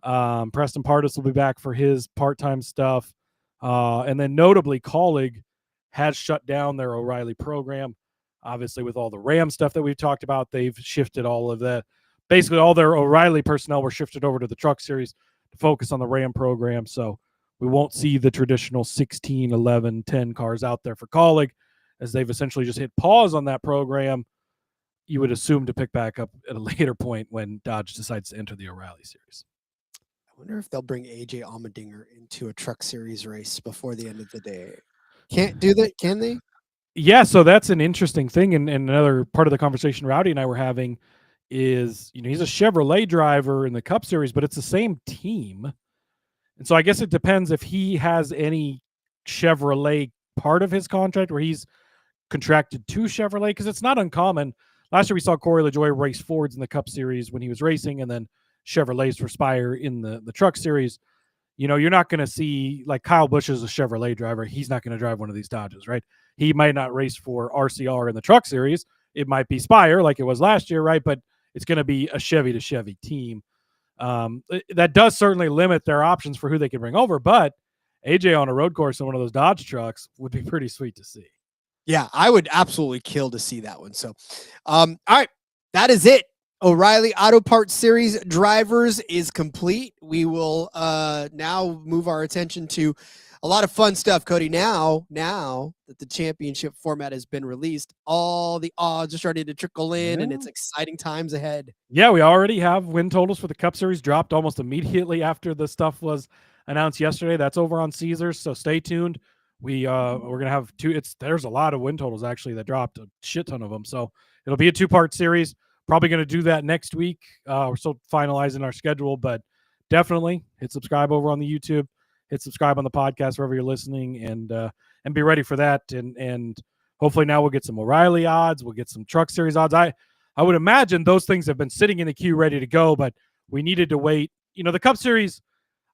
Preston Pardis will be back for his part-time stuff. And then notably, Colleague has shut down their O'Reilly program. Obviously, with all the Ram stuff that we've talked about, they've shifted all of that. Basically, all their O'Reilly personnel were shifted over to the Truck Series to focus on the Ram program. So we won't see the traditional 16, 11, 10 cars out there for Colleague, as they've essentially just hit pause on that program. You would assume to pick back up at a later point when Dodge decides to enter the O'Reilly series. I wonder if they'll bring AJ Allmendinger into a Truck Series race before the end of the day. Can't do that, can they? Yeah, so that's an interesting thing. And another part of the conversation Rowdy and I were having is, he's a Chevrolet driver in the Cup Series, but it's the same team. And so I guess it depends if he has any Chevrolet part of his contract where he's contracted to Chevrolet, because it's not uncommon. Last year we saw Corey LaJoie race Fords in the Cup Series when he was racing, and then Chevrolets for Spire in the Truck Series. You're not going to see, like, Kyle Busch is a Chevrolet driver. He's not going to drive one of these Dodges, right? He might not race for RCR in the Truck Series. It might be Spire like it was last year, right? But it's going to be a Chevy to Chevy team. That does certainly limit their options for who they can bring over, but AJ on a road course in one of those Dodge trucks would be pretty sweet to see. Yeah, I would absolutely kill to see that one. So, all right, that is it. O'Reilly Auto Parts Series drivers is complete. We will now move our attention to a lot of fun stuff, Cody. Now that the championship format has been released, all the odds are starting to trickle in, and it's exciting times ahead. Yeah, we already have win totals for the Cup Series dropped almost immediately after the stuff was announced yesterday. That's over on Caesars, so stay tuned. We're gonna have there's a lot of win totals actually that dropped, a shit ton of them. So it'll be a 2-part series. Probably going to do that next week. We're still finalizing our schedule, but definitely hit subscribe over on the YouTube, hit subscribe on the podcast wherever you're listening, and be ready for that. And hopefully now we'll get some O'Reilly odds. We'll get some Truck Series odds. I would imagine those things have been sitting in the queue ready to go, but we needed to wait. The Cup Series,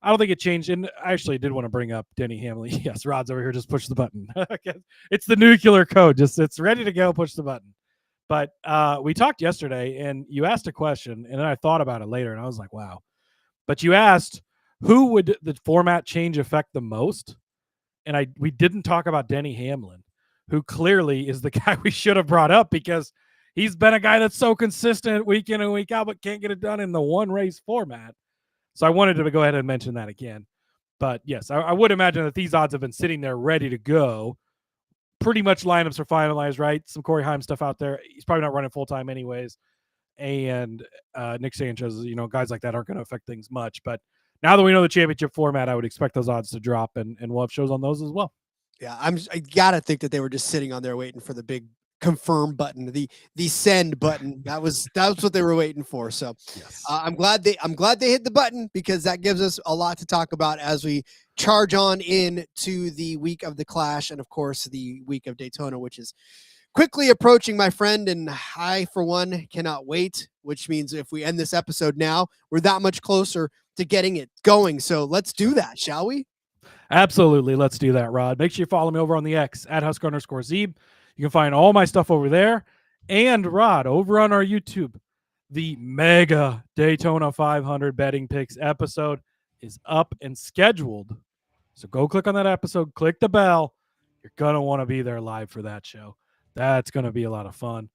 I don't think it changed. And I actually did want to bring up Denny Hamlin. Yes, Rod's over here. Just push the button. It's the nuclear code. It's ready to go. Push the button. But we talked yesterday, and you asked a question, and then I thought about it later, and I was like, wow. But you asked, who would the format change affect the most? And we didn't talk about Denny Hamlin, who clearly is the guy we should have brought up, because he's been a guy that's so consistent week in and week out, but can't get it done in the one-race format. So I wanted to go ahead and mention that again. But, yes, I would imagine that these odds have been sitting there ready to go. Pretty much lineups are finalized, right? Some Corey Heim stuff out there. He's probably not running full-time anyways. And Nick Sanchez, guys like that aren't going to affect things much. But now that we know the championship format, I would expect those odds to drop, and we'll have shows on those as well. Yeah, I got to think that they were just sitting on there waiting for the big confirm button, the send button. That was what they were waiting for. So yes. I'm glad they hit the button, because that gives us a lot to talk about as we charge on in to the week of the Clash, and of course the week of Daytona, which is quickly approaching, my friend. And I, for one, cannot wait, which means if we end this episode now, we're that much closer to getting it going. So let's do that, shall we? Absolutely. Let's do that, Rod. Make sure you follow me over on the X at @Husker_Zeeb. You can find all my stuff over there. And Rod, over on our YouTube, the mega Daytona 500 betting picks episode is up and scheduled. So go click on that episode, click the bell. You're going to want to be there live for that show. That's going to be a lot of fun.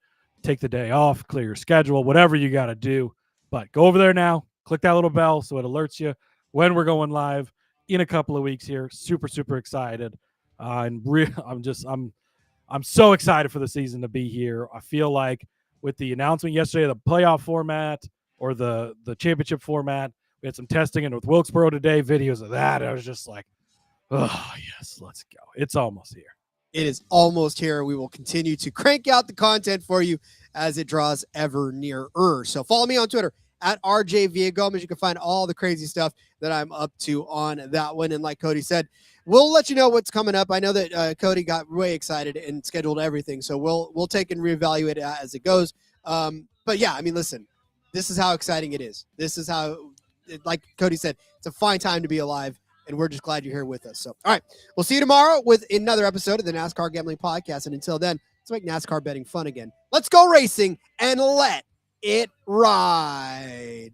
Take the day off, clear your schedule, whatever you got to do. But go over there now, click that little bell so it alerts you when we're going live in a couple of weeks here. Super, super excited. I'm so excited for the season to be here. I feel like with the announcement yesterday, the playoff format or the championship format, we had some testing, and with Wilkesboro today, videos of that. I was just like, oh, yes, let's go. It's almost here. It is almost here. We will continue to crank out the content for you as it draws ever nearer. So follow me on Twitter at RJ Villagomez. You can find all the crazy stuff that I'm up to on that one. And like Cody said, we'll let you know what's coming up. I know that Cody got way excited and scheduled everything, so we'll take and reevaluate it as it goes. But yeah, I mean, listen, this is how exciting it is. This is how, like Cody said, it's a fine time to be alive and we're just glad you're here with us. So, all right, we'll see you tomorrow with another episode of the NASCAR Gambling Podcast. And until then, let's make NASCAR betting fun again. Let's go racing and let it ride.